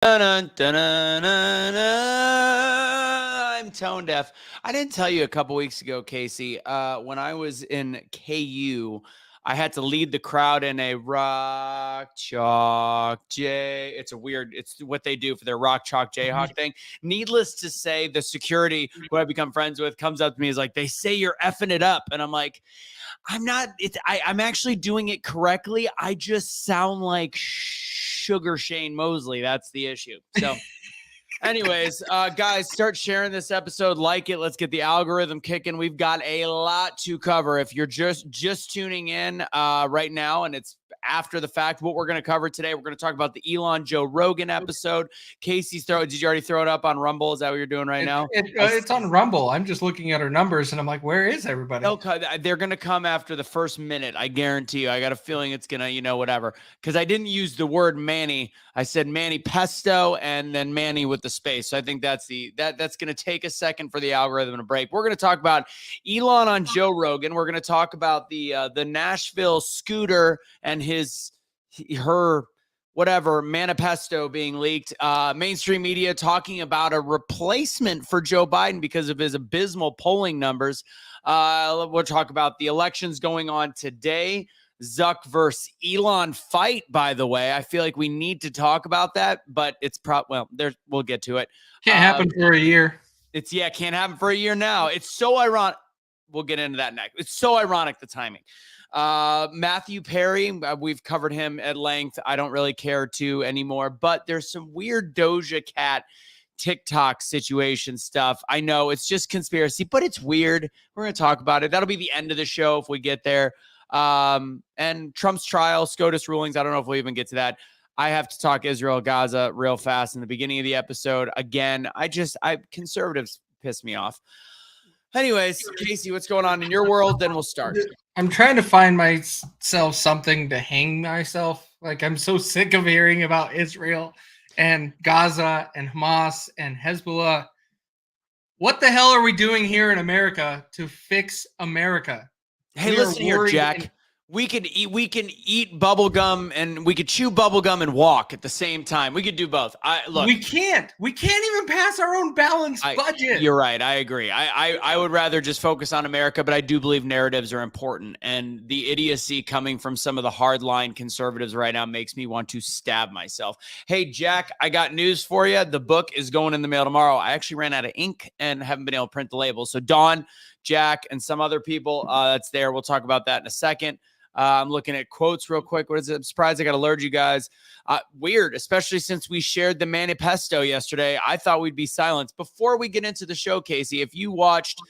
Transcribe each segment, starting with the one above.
I'm tone deaf. I didn't tell you a couple weeks ago, Casey. When I was in KU, I had to lead the crowd in a rock chalk J. It's what they do for their rock chalk Jayhawk thing. Needless to say, the security who I've become friends with comes up to me is like, they say you're effing it up, and I'm like, I'm not. I'm actually doing it correctly. I just sound like Sugar Shane Mosley. That's the issue. So. Anyways, guys, start sharing this episode. Like it. Let's get the algorithm kicking. We've got a lot to cover. If you're just tuning in right now and it's after the fact, what we're going to cover today, we're going to talk about the Elon Joe Rogan episode. Casey's did you already throw it up on Rumble? Is that what you're doing right now? It's on Rumble. I'm just looking at our numbers and I'm like, where is everybody? They're going to come after the first minute. I guarantee you. I got a feeling it's going to, whatever. Because I didn't use the word Manny. I said ManiPesto and then Manny with the space. So I think that's going to take a second for the algorithm to break. We're going to talk about Elon on Joe Rogan. We're going to talk about the Nashville scooter and her ManiPesto being leaked. Mainstream media talking about a replacement for Joe Biden because of his abysmal polling numbers. We'll talk about the elections going on today. Zuck versus Elon fight, by the way. I feel like we need to talk about that, but it's we'll get to it. Can't happen for a year. Can't happen for a year now. It's so ironic. We'll get into that next. It's so ironic, the timing. Matthew Perry, we've covered him at length. I don't really care to anymore, but there's some weird Doja Cat TikTok situation stuff. I know it's just conspiracy, but it's weird. We're going to talk about it. That'll be the end of the show if we get there. And Trump's trial, Scotus rulings. I don't know if we'll even get to that. I have to talk Israel, Gaza real fast in the beginning of the episode. Again, conservatives piss me off. Anyways, Casey, what's going on in your world? Then we'll start. I'm trying to find myself something to hang myself. Like, I'm so sick of hearing about Israel and Gaza and Hamas and Hezbollah. What the hell are we doing here in America to fix America? Hey, listen here, Jack. We can eat bubble gum and we could chew bubble gum and walk at the same time. We could do both. We can't even pass our own balanced budget. You're right. I agree. I would rather just focus on America, but I do believe narratives are important. And the idiocy coming from some of the hardline conservatives right now makes me want to stab myself. Hey, Jack, I got news for you. The book is going in the mail tomorrow. I actually ran out of ink and haven't been able to print the label. So Dawn, Jack, and some other people that's there. We'll talk about that in a second. I'm looking at quotes real quick. What is it? I'm surprised I got to alert you guys. Weird, especially since we shared the ManiPesto yesterday. I thought we'd be silenced. Before we get into the show, Casey, if you watched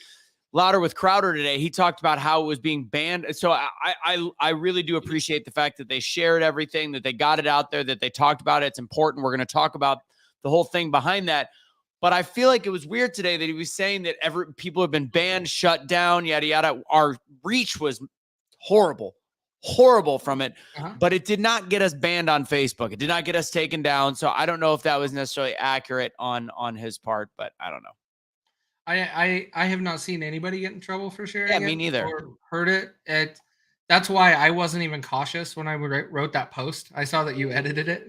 Louder with Crowder today, he talked about how it was being banned. So I really do appreciate the fact that they shared everything, that they got it out there, that they talked about it. It's important. We're going to talk about the whole thing behind that. But I feel like it was weird today that he was saying that people have been banned, shut down, yada, yada. Our reach was horrible from it, but it did not get us banned on Facebook. It did not get us taken down. So I don't know if that was necessarily accurate on his part, but I don't know. I have not seen anybody get in trouble for sharing it. Yeah, me neither. Or heard it. That's why I wasn't even cautious when I wrote that post. I saw that you edited it.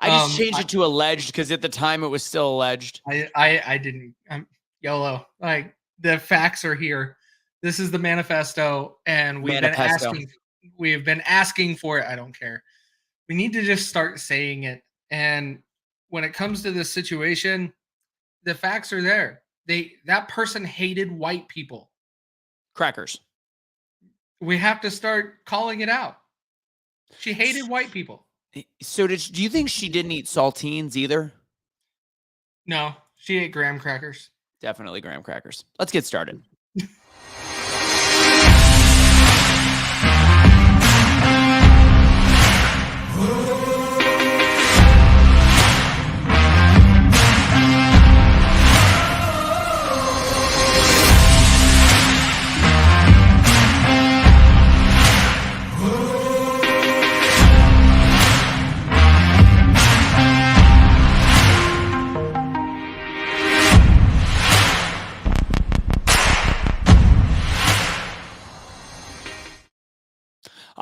I just changed it to alleged because at the time it was still alleged. I didn't. I'm YOLO. Like, the facts are here. This is the manifesto, and we've been asking for it. I don't care. We need to just start saying it. And when it comes to this situation, the facts are there. That person hated white people. Crackers. We have to start calling it out. She hated white people. So do you think she didn't eat saltines either? No, she ate graham crackers. Definitely graham crackers. Let's get started.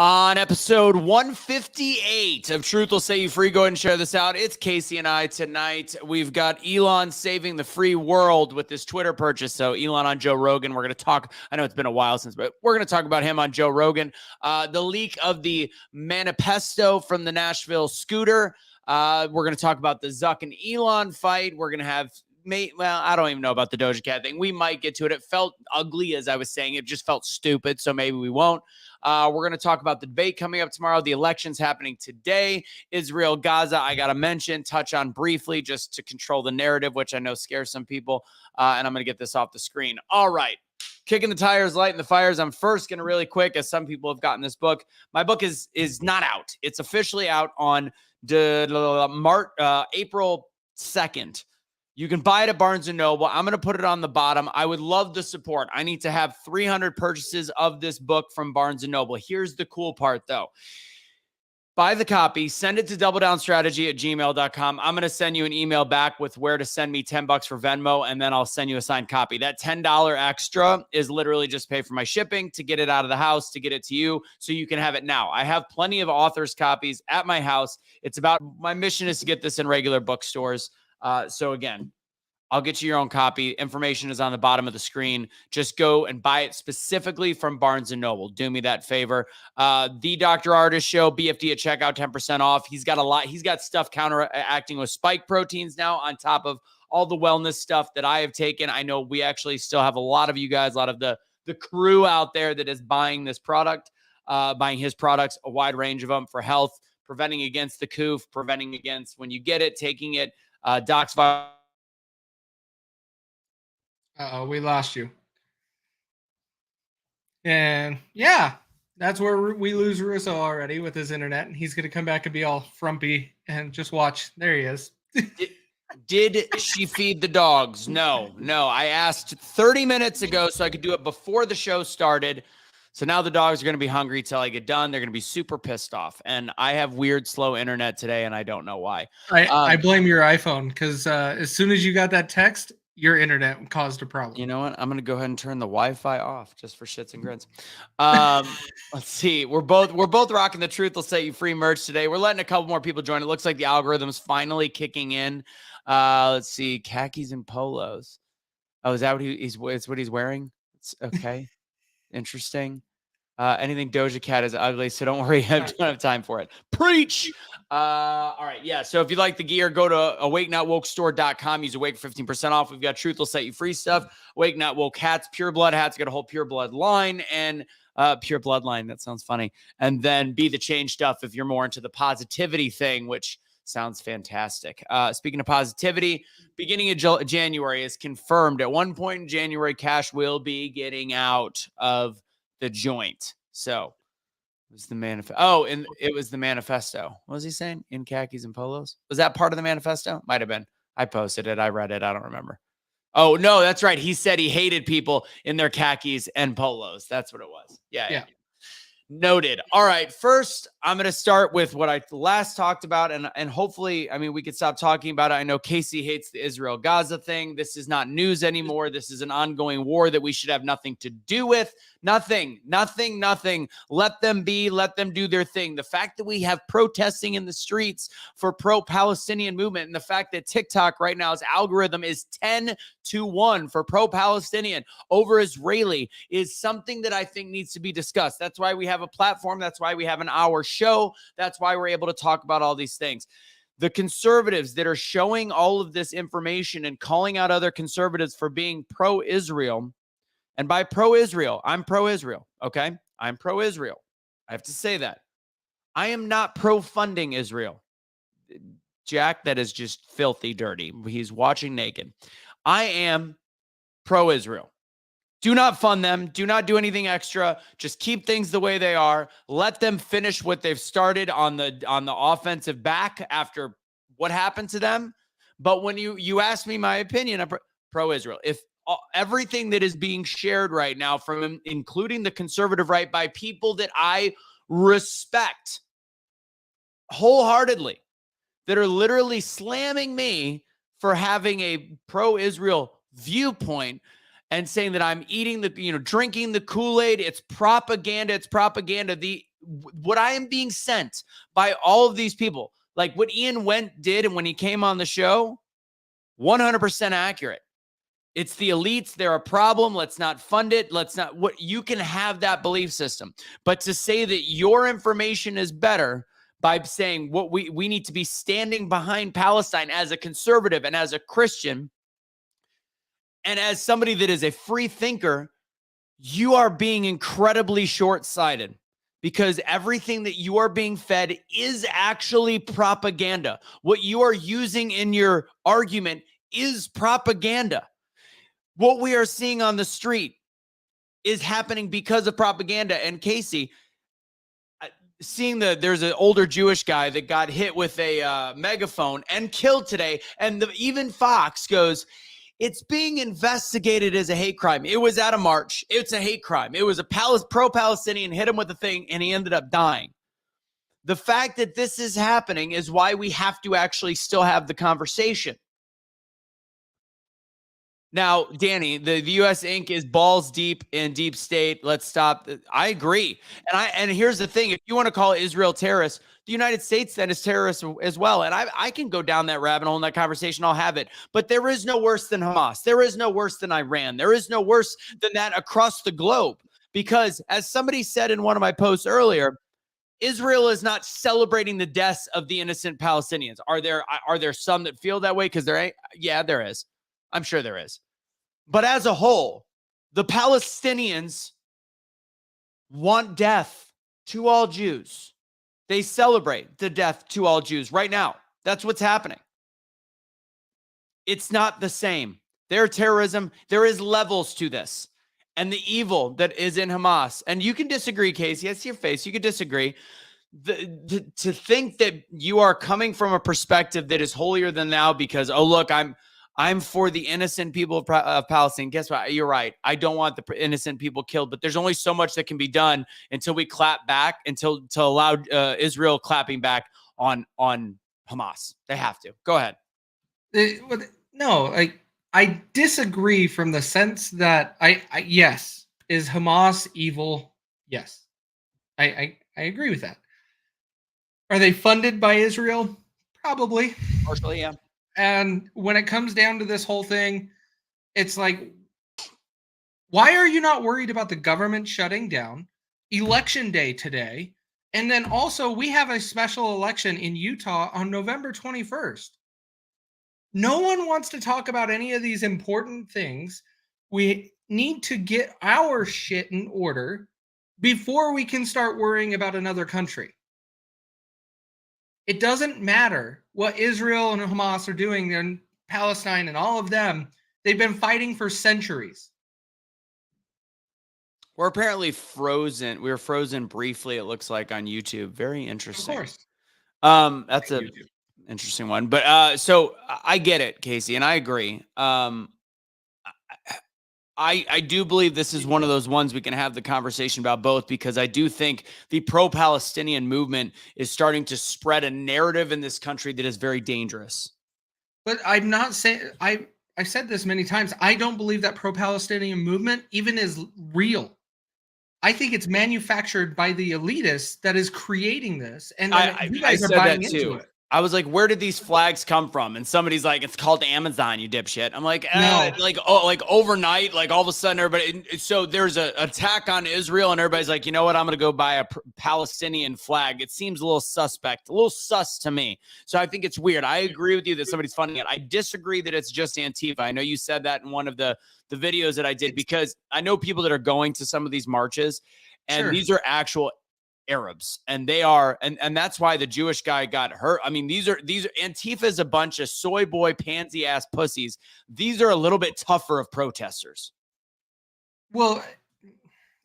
On episode 158 of Truth Will Set You Free, go ahead and share this out. It's Casey and I tonight. We've got Elon saving the free world with this Twitter purchase. So Elon on Joe Rogan. We're going to talk. I know it's been a while since, but we're going to talk about him on Joe Rogan. The leak of the ManiPesto from the Nashville scooter. We're going to talk about the Zuck and Elon fight. We're going to have I don't even know about the Doja Cat thing. We might get to it. It felt ugly, as I was saying. It just felt stupid, so maybe we won't. We're going to talk about the debate coming up tomorrow. The election's happening today. Israel, Gaza, I got to touch on briefly just to control the narrative, which I know scares some people. And I'm going to get this off the screen. All right. Kicking the tires, lighting the fires. I'm first going to really quick, as some people have gotten this book. My book is not out. It's officially out on April 2nd. You can buy it at Barnes & Noble. I'm going to put it on the bottom. I would love the support. I need to have 300 purchases of this book from Barnes & Noble. Here's the cool part, though. Buy the copy. Send it to doubledownstrategy@gmail.com. I'm going to send you an email back with where to send me $10 for Venmo, and then I'll send you a signed copy. That $10 extra is literally just pay for my shipping to get it out of the house, to get it to you, so you can have it now. I have plenty of authors' copies at my house. It's about my mission is to get this in regular bookstores. So again, I'll get you your own copy. Information is on the bottom of the screen. Just go and buy it specifically from Barnes & Noble. Do me that favor. The Dr. Artist Show, BFD at checkout, 10% off. He's got a lot. He's got stuff counteracting with spike proteins now on top of all the wellness stuff that I have taken. I know we actually still have a lot of you guys, a lot of the crew out there that is buying this product, buying his products, a wide range of them for health, preventing against the coof, preventing against when you get it, taking it. Doc's we lost you. And yeah, that's where we lose Russo already with his internet, and he's going to come back and be all frumpy and just watch. There he is. Did she feed the dogs? No. I asked 30 minutes ago so I could do it before the show started. So now the dogs are going to be hungry till I get done. They're going to be super pissed off. And I have weird, slow internet today, and I don't know why. I blame your iPhone because as soon as you got that text, your internet caused a problem. You know what? I'm going to go ahead and turn the Wi-Fi off just for shits and grins. Let's see. We're both rocking the Truth Will Set You Free merch today. We're letting a couple more people join. It looks like the algorithm's finally kicking in. Let's see. Khakis and polos. Oh, is that what he's wearing? It's okay. Interesting. Anything Doja Cat is ugly, so don't worry. I don't have time for it. Preach. All right. Yeah. So if you like the gear, go to awakenotwokestore.com. Use Awake 15% off. We've got Truth Will Set You Free stuff. Awake Not Woke hats, Pure Blood hats. Got a whole Pure Blood line and Pure Bloodline. That sounds funny. And then Be the Change stuff if you're more into the positivity thing, which sounds fantastic. Speaking of positivity, beginning of January is confirmed. At one point in January, Cash will be getting out of the joint. So it was the manifesto. Oh, and it was the manifesto. What was he saying? In khakis and polos? Was that part of the manifesto? Might have been. I posted it. I read it. I don't remember. Oh, no, that's right. He said he hated people in their khakis and polos. That's what it was. Yeah. Noted. All right. First, I'm going to start with what I last talked about. And hopefully, I mean, we could stop talking about it. I know Casey hates the Israel-Gaza thing. This is not news anymore. This is an ongoing war that we should have nothing to do with. Nothing. Let them be. Let them do their thing. The fact that we have protesting in the streets for pro-Palestinian movement, and the fact that TikTok right now's algorithm is 10-1 for pro-Palestinian over Israeli is something that I think needs to be discussed. That's why we have a platform. That's why we have an hour show. That's why we're able to talk about all these things. The conservatives that are showing all of this information and calling out other conservatives for being pro-Israel. And by pro-Israel, I'm pro-Israel, okay? I'm pro-Israel. I have to say that. I am not pro-funding Israel. Jack, that is just filthy dirty. He's watching naked. I am pro-Israel. Do not fund them. Do not do anything extra. Just keep things the way they are. Let them finish what they've started on the offensive back after what happened to them. But when you ask me my opinion, I'm pro-Israel. If everything that is being shared right now from including the conservative right by people that I respect wholeheartedly, that are literally slamming me for having a pro-Israel viewpoint and saying that I'm eating drinking the Kool-Aid. It's propaganda. what I am being sent by all of these people, like what Ian did, and when he came on the show, 100% accurate. It's the elites. They're a problem. Let's not fund it. You can have that belief system. But to say that your information is better by saying what we need to be standing behind Palestine as a conservative and as a Christian and as somebody that is a free thinker, you are being incredibly short-sighted, because everything that you are being fed is actually propaganda. What you are using in your argument is propaganda. What we are seeing on the street is happening because of propaganda. And Casey, there's an older Jewish guy that got hit with a megaphone and killed today. And even Fox goes, it's being investigated as a hate crime. It was at a march. It's a hate crime. It was a pro-Palestinian hit him with a thing, and he ended up dying. The fact that this is happening is why we have to actually still have the conversation. Now, Danny, the U.S. Inc. is balls deep in deep state. Let's stop. I agree. And here's the thing. If you want to call Israel terrorists, the United States then is terrorists as well. And I can go down that rabbit hole in that conversation. I'll have it. But there is no worse than Hamas. There is no worse than Iran. There is no worse than that across the globe. Because as somebody said in one of my posts earlier, Israel is not celebrating the deaths of the innocent Palestinians. Are there some that feel that way? Because yeah, there is. I'm sure there is. But as a whole, the Palestinians want death to all Jews. They celebrate the death to all Jews right now. That's what's happening. It's not the same. Their terrorism, there is levels to this. And the evil that is in Hamas. And you can disagree, Casey. I see your face. You could disagree. To think that you are coming from a perspective that is holier than thou because, oh, look, I'm for the innocent people of Palestine. Guess what? You're right. I don't want the innocent people killed, but there's only so much that can be done until we clap back, to allow Israel clapping back on Hamas. They have to. Go ahead. No, I disagree from the sense that yes, is Hamas evil? Yes, I agree with that. Are they funded by Israel? Probably. Partially, yeah. And when it comes down to this whole thing, it's like, why are you not worried about the government shutting down? Election day today. And then also we have a special election in Utah on November 21st. No one wants to talk about any of these important things. We need to get our shit in order before we can start worrying about another country. It doesn't matter what Israel and Hamas are doing in Palestine and all of them. They've been fighting for centuries. We're apparently frozen. We were frozen briefly, it looks like, on YouTube. Very interesting. Of course. That's an interesting one. But so I get it, Casey, and I agree. I do believe this is one of those ones we can have the conversation about both, because I do think the pro-Palestinian movement is starting to spread a narrative in this country that is very dangerous. But I'm not saying, I've said this many times, I don't believe that pro-Palestinian movement even is real. I think it's manufactured by the elitists that is creating this. And you guys are buying into it. I was like, where did these flags come from? And somebody's like, it's called Amazon, you dipshit. I'm like, no. like overnight, like all of a sudden everybody. So there's an attack on Israel and everybody's like, you know what? I'm going to go buy a Palestinian flag. It seems a little suspect, a little sus to me. So I think it's weird. I agree with you that somebody's funding it. I disagree that it's just Antifa. I know you said that in one of the videos that I did, because I know people that are going to some of these marches, and Sure. these are actual Arabs, and they are, and that's why the Jewish guy got hurt. I mean, these are Antifa is a bunch of soy boy pansy ass pussies. These are a little bit tougher of protesters. Well,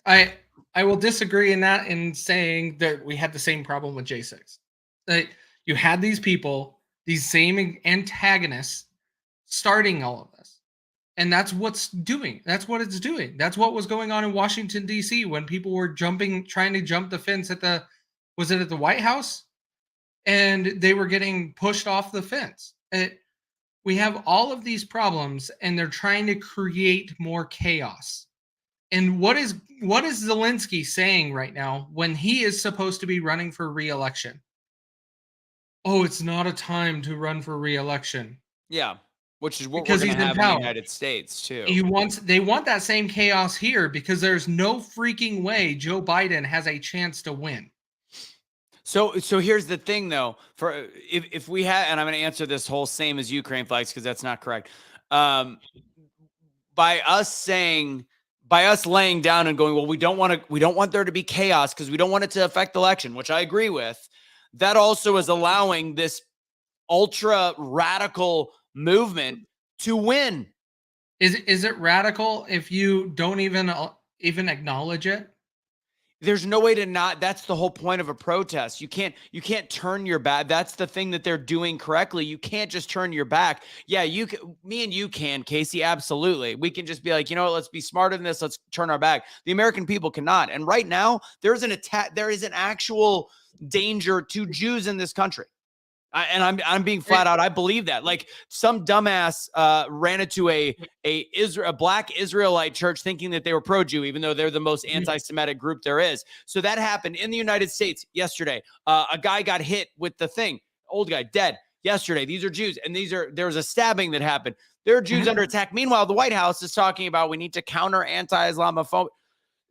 I will disagree in that, in saying that we had the same problem with J6. You had these people, these same antagonists, starting all of this. And that's what's doing. That's what it's doing. That's what was going on in Washington, D.C. when people were trying to jump the fence at was it at the White House? And they were getting pushed off the fence. We have all of these problems, and they're trying to create more chaos. And what is Zelensky saying right now when he is supposed to be running for re-election? Oh, it's not a time to run for re-election. Yeah, which is what because we're he's going to in have in the power. United States too. They want that same chaos here because there's no freaking way Joe Biden has a chance to win. So here's the thing though, for if we had, and I'm going to answer this whole same as Ukraine flags because that's not correct. By us laying down and going, well, we don't want there to be chaos because we don't want it to affect the election, which I agree with. That also is allowing this ultra radical movement to win. Is it radical if you don't even acknowledge it? There's no way to not. That's the whole point of a protest. You can't turn your back. That's the thing that they're doing correctly. You can't just turn your back. Yeah, me and you can, Casey. Absolutely. We can just be like, you know what? Let's be smarter than this. Let's turn our back. The American people cannot. And right now, there's an attack. There is an actual danger to Jews in this country. I'm being flat out. I believe that. Like some dumbass ran into a black Israelite church thinking that they were pro-Jew, even though they're the most anti-Semitic group there is. So that happened in the United States yesterday. A guy got hit with the thing. Old guy dead yesterday. These are Jews, and there was a stabbing that happened. There are Jews under attack. Meanwhile, the White House is talking about we need to counter anti-Islamophobia.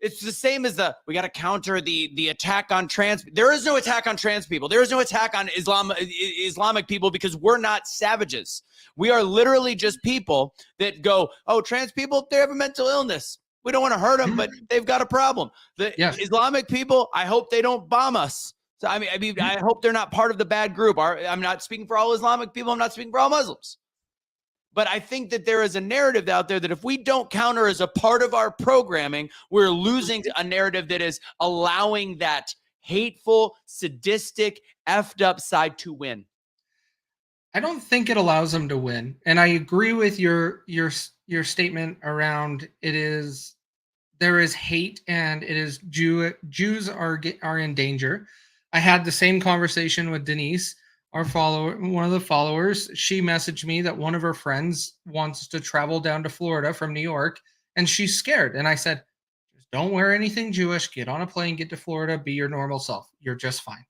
It's the same as we got to counter the attack on trans. There is no attack on trans people. There is no attack on Islamic people because we're not savages. We are literally just people that go, oh, trans people, they have a mental illness. We don't want to hurt them, but they've got a problem. Islamic people, I hope they don't bomb us. So I mean, I hope they're not part of the bad group. I'm not speaking for all Islamic people. I'm not speaking for all Muslims. But I think that there is a narrative out there that if we don't counter as a part of our programming, we're losing a narrative that is allowing that hateful, sadistic, effed up side to win. I don't think it allows them to win. And I agree with your statement around there is hate and it is Jews are in danger. I had the same conversation with Denise, one of the followers. She messaged me that one of her friends wants to travel down to Florida from New York and she's scared. And I said, just don't wear anything Jewish, get on a plane, get to Florida, be your normal self. You're just fine.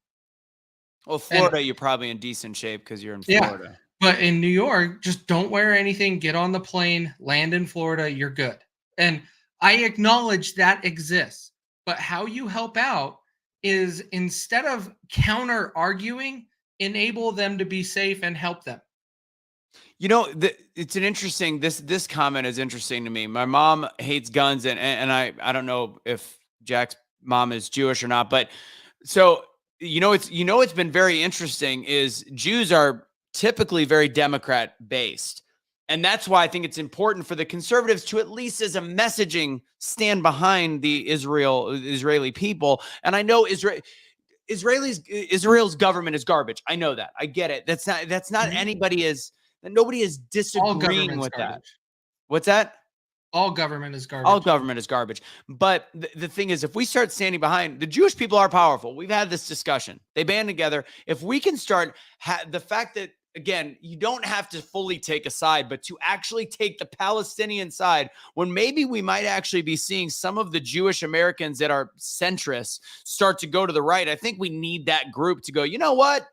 Well, Florida, you're probably in decent shape because you're in Florida. Yeah, but in New York, just don't wear anything, get on the plane, land in Florida, you're good. And I acknowledge that exists. But how you help out is instead of counter arguing, enable them to be safe and help them. You know, it's an interesting, this comment is interesting to me. My mom hates guns, and I don't know if Jack's mom is Jewish or not, but so it's been very interesting is Jews are typically very Democrat based. And that's why I think it's important for the conservatives to at least as a messaging stand behind the Israeli people. And I know Israel's government is garbage. I know that. I get it. That's not nobody is disagreeing with that. What's that? All government is garbage. All government is garbage. But the thing is, if we start standing behind, the Jewish people are powerful. We've had this discussion. They band together. If we can start the fact that, again, you don't have to fully take a side, but to actually take the Palestinian side, when maybe we might actually be seeing some of the Jewish Americans that are centrists start to go to the right. I think we need that group to go, you know what?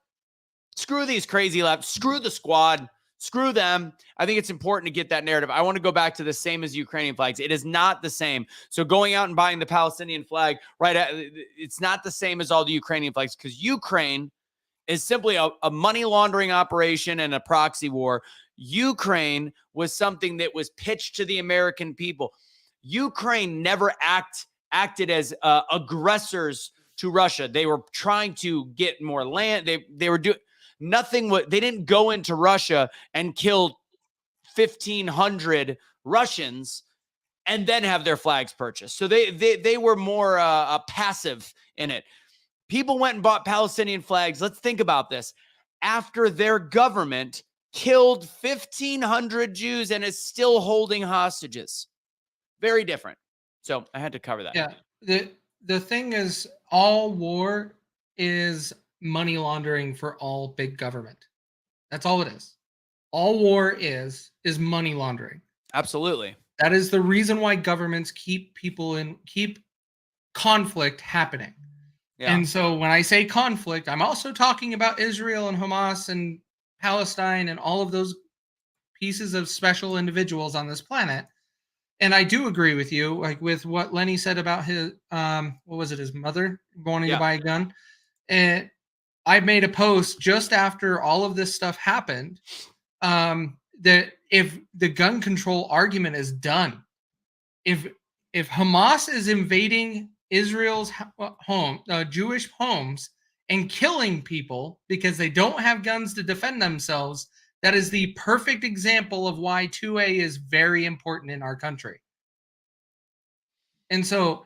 Screw these crazy left. Screw the squad. Screw them. I think it's important to get that narrative. I want to go back to the same as Ukrainian flags. It is not the same. So going out and buying the Palestinian flag, right? It's not the same as all the Ukrainian flags because Ukraine is simply a money laundering operation and a proxy war. Ukraine was something that was pitched to the American people. Ukraine never acted as aggressors to Russia. They were trying to get more land. They were doing nothing. They didn't go into Russia and kill 1,500 Russians and then have their flags purchased. So they were more passive in it. People went and bought Palestinian flags. Let's think about this. After their government killed 1,500 Jews and is still holding hostages. Very different. So I had to cover that. Yeah. The thing is, all war is money laundering for all big government. That's all it is. All war is money laundering. Absolutely. That is the reason why governments keep conflict happening. Yeah. And so when I say conflict, I'm also talking about Israel and Hamas and Palestine and all of those pieces of special individuals on this planet. And I do agree with you, like with what Lenny said about his what was it, his mother wanting to buy a gun. And I made a post just after all of this stuff happened, that if the gun control argument is done, if Hamas is invading Israel's Jewish homes and killing people because they don't have guns to defend themselves, that is the perfect example of why 2A is very important in our country. And so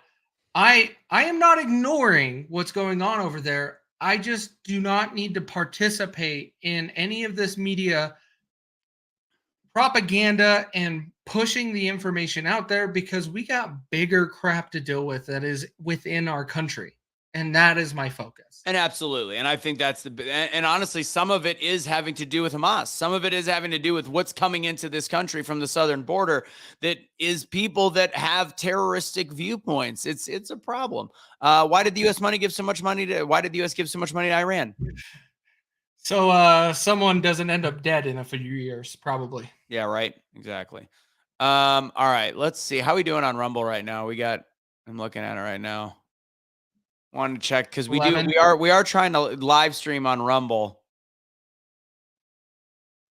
I am not ignoring what's going on over there. I just do not need to participate in any of this media propaganda and pushing the information out there, because we got bigger crap to deal with that is within our country. And that is my focus. And absolutely. And I think that's and honestly, some of it is having to do with Hamas. Some of it is having to do with what's coming into this country from the southern border that is people that have terroristic viewpoints. It's a problem. Why did the U.S. give so much money to Iran? So someone doesn't end up dead in a few years, probably. Yeah, right. Exactly. All right. Let's see. How are we doing on Rumble right now? I'm looking at it right now. Want to check because we are trying to live stream on Rumble.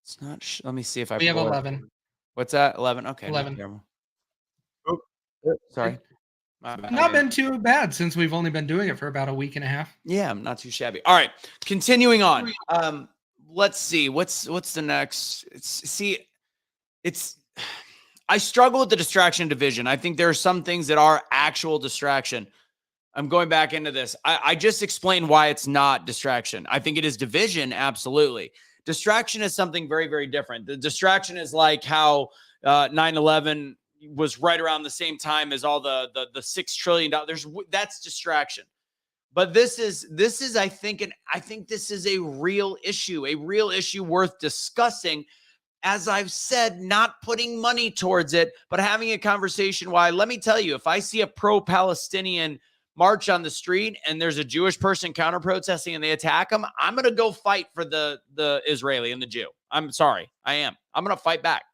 It's not. Let me see if we have 11. What's that? 11. Okay. 11. Oh, sorry. Not been too bad since we've only been doing it for about a week and a half. Yeah, I'm not too shabby. All right, continuing on. Let's see. What's the next? I struggle with the distraction division. I think there are some things that are actual distraction. I'm going back into this. I just explained why it's not distraction. I think it is division, absolutely. Distraction is something very, very different. The distraction is like how 9/11 was right around the same time as all the $6 trillion. That's distraction. But this is I think this is a real issue worth discussing. As I've said, not putting money towards it, but having a conversation. Why? Let me tell you, if I see a pro-Palestinian march on the street and there's a Jewish person counter protesting and they attack them, I'm going to go fight for the Israeli and the Jew. I'm sorry. I am. I'm going to fight back.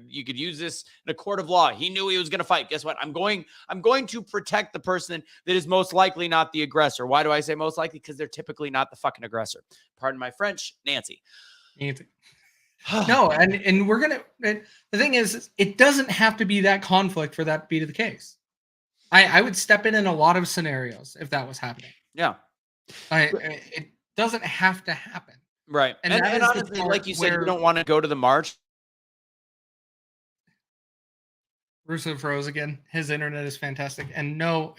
You could use this in a court of law. He knew he was going to fight. Guess what? I'm going to protect the person that is most likely not the aggressor. Why do I say most likely? Because they're typically not the fucking aggressor. Pardon my French, Nancy. No, and we're going to, the thing is, it doesn't have to be that conflict for that to be the case. I would step in a lot of scenarios if that was happening. Yeah. It doesn't have to happen. Right. And honestly, like you said, you don't want to go to the march. Russo froze again. His internet is fantastic. And no,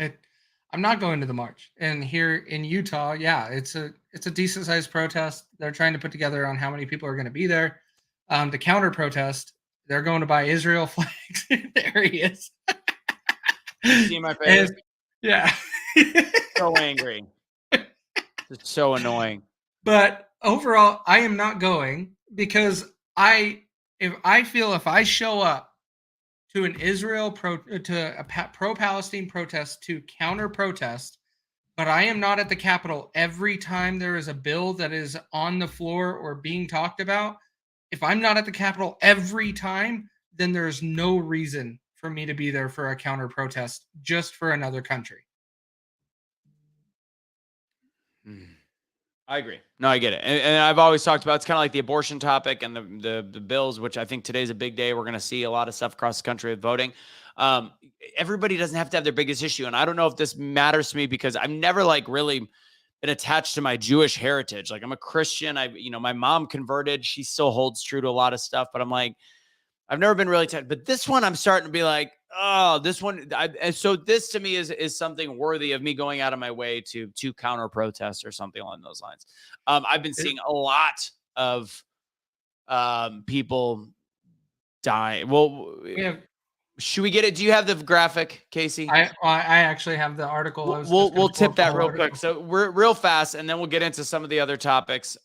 I'm not going to the march. And here in Utah, yeah, it's a decent sized protest. They're trying to put together on how many people are going to be there. The counter protest, they're going to buy Israel flags. There he is. See my face? Yeah. So angry. It's so annoying. But overall, I am not going because if I show up to an pro-Palestine protest to counter protest, but I am not at the Capitol every time there is a bill that is on the floor or being talked about, if I'm not at the Capitol every time, then there's no reason for me to be there for a counter protest just for another country. I agree. No, I get it. And I've always talked about, it's kind of like the abortion topic and the bills, which I think today's a big day. We're going to see a lot of stuff across the country with voting. Everybody doesn't have to have their biggest issue. And I don't know if this matters to me because I've never really been attached to my Jewish heritage. Like, I'm a Christian. My mom converted. She still holds true to a lot of stuff, but I'm like, I've never been really attached. But this one, I'm starting to be like, oh, this one. And so this to me is something worthy of me going out of my way to counter protest or something along those lines. I've been seeing a lot of people die. Well, should we get it? Do you have the graphic, Casey? I actually have the article. We'll tip that real quick. So we're real fast, and then we'll get into some of the other topics.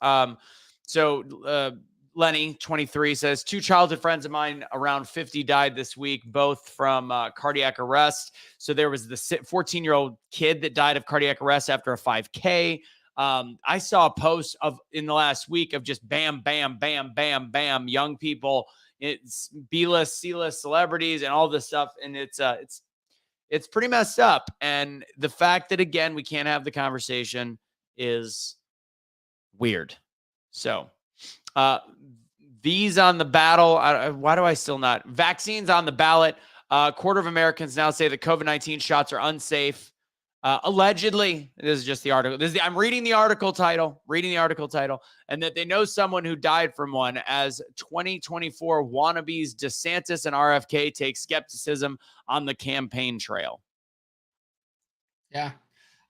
So Lenny, 23, says 2 childhood friends of mine around 50 died this week, both from cardiac arrest. So there was the 14-year-old kid that died of cardiac arrest after a 5K. I saw a post in the last week of just bam, bam, bam, bam, bam, young people, it's B-list, C-list celebrities and all this stuff. And it's pretty messed up. And the fact that, again, we can't have the conversation is weird. So these on the battle. Why do I still not? Vaccines on the ballot. A quarter of Americans now say that COVID-19 shots are unsafe. Allegedly, this is just the article. I'm reading the article title, and that they know someone who died from one, as 2024 wannabes DeSantis and RFK take skepticism on the campaign trail. Yeah.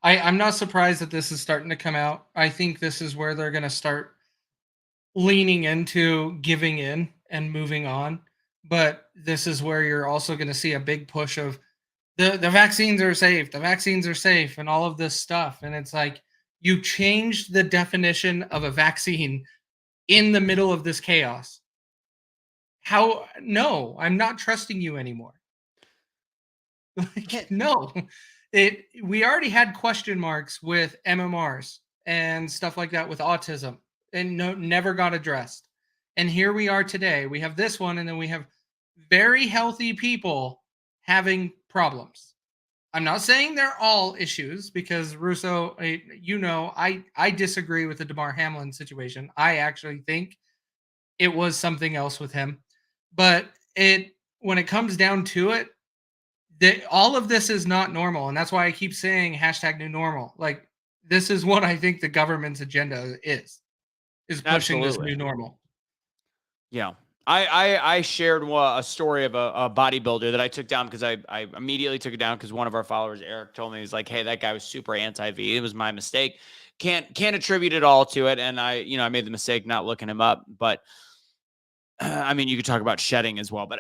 I'm not surprised that this is starting to come out. I think this is where they're going to start leaning into giving in and moving on. But this is where you're also going to see a big push of the vaccines are safe, and all of this stuff. And it's like, you changed the definition of a vaccine in the middle of this chaos. How? No, I'm not trusting you anymore. Like, no. We already had question marks with MMRs and stuff like that with autism, and never got addressed. And here we are today. We have this one, and then we have very healthy people having problems. I'm not saying they're all issues, because Russo, I disagree with the Damar Hamlin situation. I actually think it was something else with him. But when it comes down to it, all of this is not normal. And that's why I keep saying #new normal. Like, this is what I think the government's agenda is pushing this new normal. Yeah. I shared a story of a bodybuilder that I took down, because I immediately took it down because one of our followers, Eric, told me, he's like, hey, that guy was super anti-V. It was my mistake. Can't attribute it all to it. And I made the mistake not looking him up. But I mean, you could talk about shedding as well, but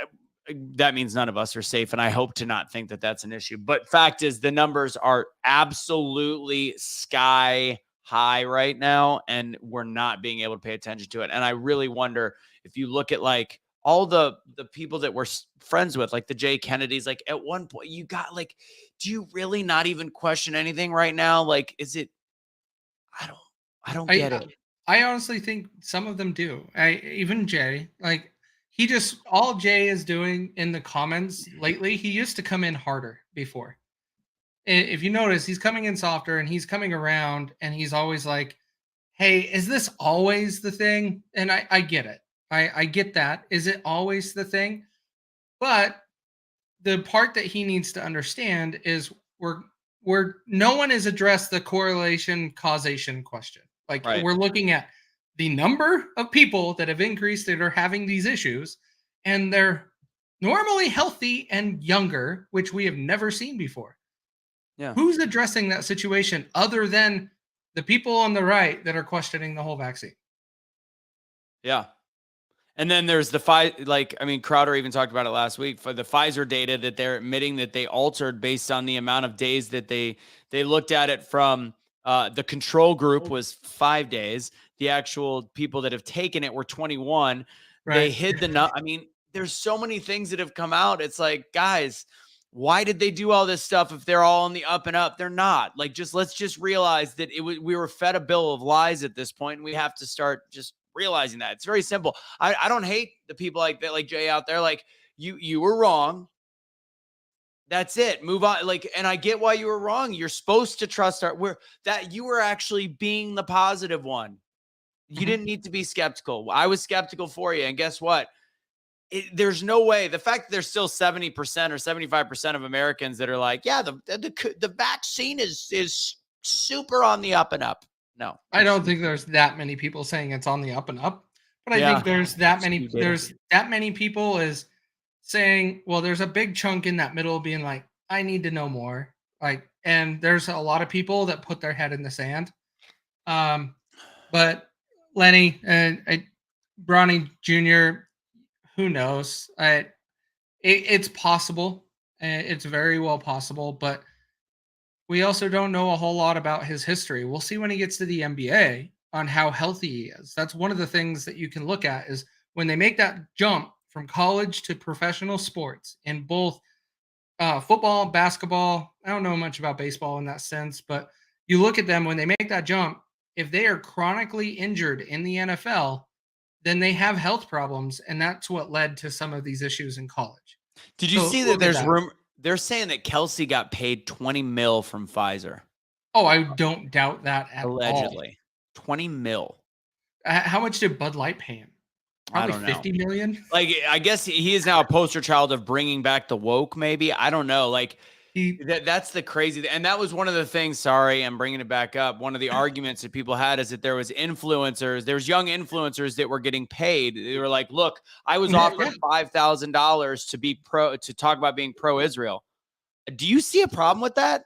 that means none of us are safe. And I hope to not think that that's an issue. But fact is, the numbers are absolutely sky high right now, and we're not being able to pay attention to it. And I really wonder, if you look at like all the people that we're friends with, like the Jay Kennedys, like at one point you got like, do you really not even question anything right now? Like, is it, I don't get it. I honestly think some of them do. Even Jay, like, all Jay is doing in the comments lately, he used to come in harder before. If you notice, he's coming in softer, and he's coming around, and he's always like, hey, is this always the thing? And I get it. I get that. Is it always the thing? But the part that he needs to understand is no one has addressed the correlation causation question. Like, right. We're looking at the number of people that have increased that are having these issues, and they're normally healthy and younger, which we have never seen before. Yeah. Who's addressing that situation other than the people on the right that are questioning the whole vaccine? Yeah. And then there's Crowder even talked about it last week, for the Pfizer data that they're admitting that they altered based on the amount of days that they looked at it from. The control group was 5 days. The actual people that have taken it were 21. Right. They hid I mean, there's so many things that have come out. It's like, guys, why did they do all this stuff if they're all on the up and up? They're not. Like, let's just realize that we were fed a bill of lies at this point, and we have to start just realizing that. It's very simple. I don't hate the people like that, like Jay out there. Like, you were wrong. That's it. Move on. Like, and I get why you were wrong. You're supposed to trust you were actually being the positive one. You didn't need to be skeptical. I was skeptical for you. And guess what? There's no way. The fact that there's still 70% or 75% of Americans that are like, yeah, the vaccine is super on the up and up. No, I don't think there's that many people saying it's on the up and up, but I think there's that many people is saying, well, there's a big chunk in that middle being like, I need to know more. Like, and there's a lot of people that put their head in the sand. But Lenny and Bronny Jr., who knows? It's possible. It's very well possible, but we also don't know a whole lot about his history. We'll see when he gets to the NBA. on how healthy he is. That's one of the things that you can look at is when they make that jump from college to professional sports in both football, basketball. I don't know much about baseball in that sense, but you look at them when they make that jump, if they are chronically injured in the NFL, then they have health problems. And that's what led to some of these issues in college. Did you see that there's room? They're saying that Kelsey got paid 20 mil from Pfizer. Oh, I don't doubt that at Allegedly. all. 20 mil. How much did Bud Light pay him? Probably 50 million. Like, I guess he is now a poster child of bringing back the woke, maybe. I don't know. Like, that's the crazy. And that was one of the things, sorry, I'm bringing it back up. One of the arguments that people had is that there was young influencers that were getting paid. They were like, look, I was offered $5,000 to talk about being pro-Israel. Do you see a problem with that?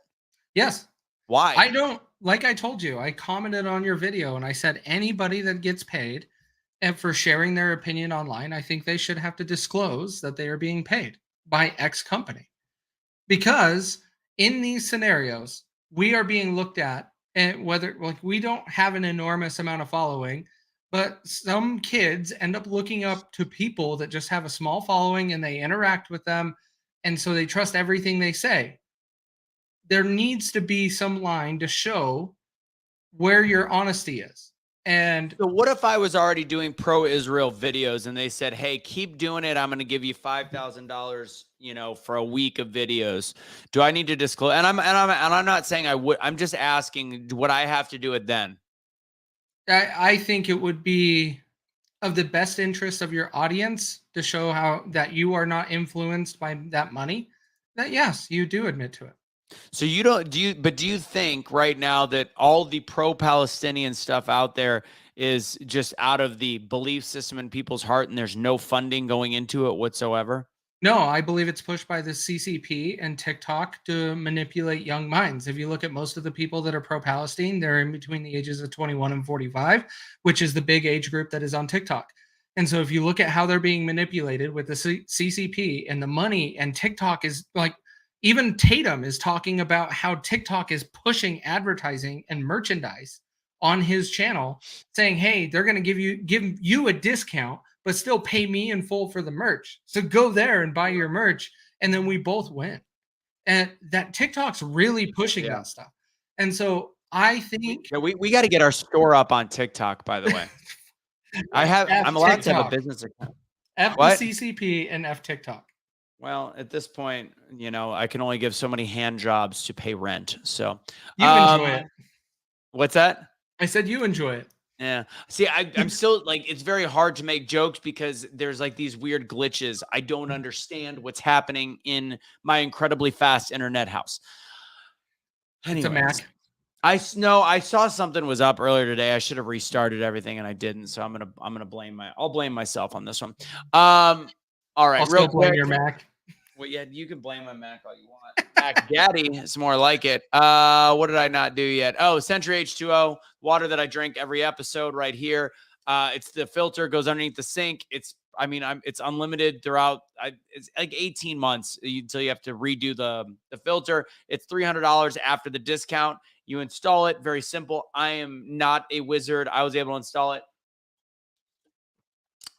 Yes. Why? I don't, like I told you, I commented on your video and I said anybody that gets paid and for sharing their opinion online, I think they should have to disclose that they are being paid by X company. Because in these scenarios, we are being looked at, and whether like we don't have an enormous amount of following, but some kids end up looking up to people that just have a small following and they interact with them. And so they trust everything they say. There needs to be some line to show where your honesty is. And so what if I was already doing pro-Israel videos and they said, hey, keep doing it. I'm going to give you $5,000, for a week of videos. Do I need to disclose? And I'm not saying I would. I'm just asking, would I have to do it then? I think it would be of the best interest of your audience to show how that you are not influenced by that money. That yes, you do admit to it. So do you think right now that all the pro-Palestinian stuff out there is just out of the belief system in people's heart and there's no funding going into it whatsoever? No, I believe it's pushed by the CCP and TikTok to manipulate young minds. If you look at most of the people that are pro-Palestine, they're in between the ages of 21 and 45, which is the big age group that is on TikTok. And so if you look at how they're being manipulated with the CCP and the money, and TikTok is like, even Tatum is talking about how TikTok is pushing advertising and merchandise on his channel, saying, hey, they're going to give you a discount, but still pay me in full for the merch. So go there and buy your merch, and then we both win. And that TikTok's really pushing that stuff. And so I think we got to get our store up on TikTok, by the way. I'm allowed to have a business account. F the CCP and F TikTok. Well, at this point, I can only give so many hand jobs to pay rent. So you enjoy it. What's that? I said you enjoy it. Yeah. See, I'm still like, it's very hard to make jokes because there's like these weird glitches. I don't understand what's happening in my incredibly fast internet house. Anyways, it's a Mac. I saw something was up earlier today. I should have restarted everything and I didn't. So I'll blame myself on this one. All right, real quick. Blame your Mac. Well, yeah, you can blame my Mac all you want. Mac Daddy is more like it. What did I not do yet? Oh, Century H2O, water that I drink every episode right here. It's the filter, goes underneath the sink. It's unlimited throughout. It's like 18 months until you have to redo the filter. It's $300 after the discount. You install it. Very simple. I am not a wizard. I was able to install it.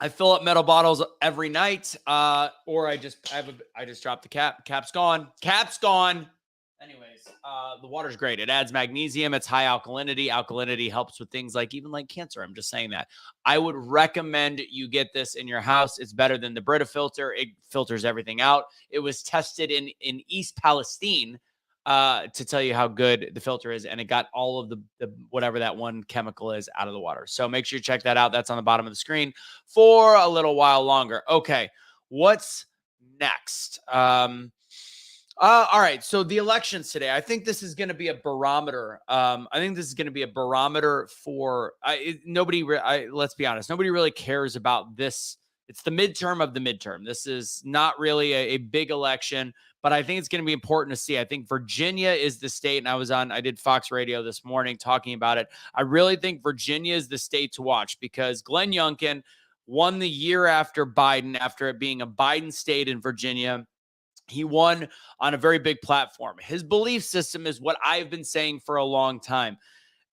I fill up metal bottles every night, or I just dropped the cap. Cap's gone. Anyways, the water's great. It adds magnesium. It's high alkalinity. Alkalinity helps with things like cancer. I'm just saying that. I would recommend you get this in your house. It's better than the Brita filter. It filters everything out. It was tested in East Palestine to tell you how good the filter is, and it got all of the whatever that one chemical is out of the water. So make sure you check that out. That's on the bottom of the screen for a little while longer. Okay, what's next? All right, so the elections today. I think this is going to be a barometer. For nobody. Let's be honest. Nobody really cares about this. It's the midterm of the midterm. This is not really a big election, but I think it's going to be important to see. I think Virginia is the state, and I did Fox Radio this morning talking about it. I really think Virginia is the state to watch because Glenn Youngkin won the year after Biden, after it being a Biden state in Virginia. He won on a very big platform. His belief system is what I've been saying for a long time.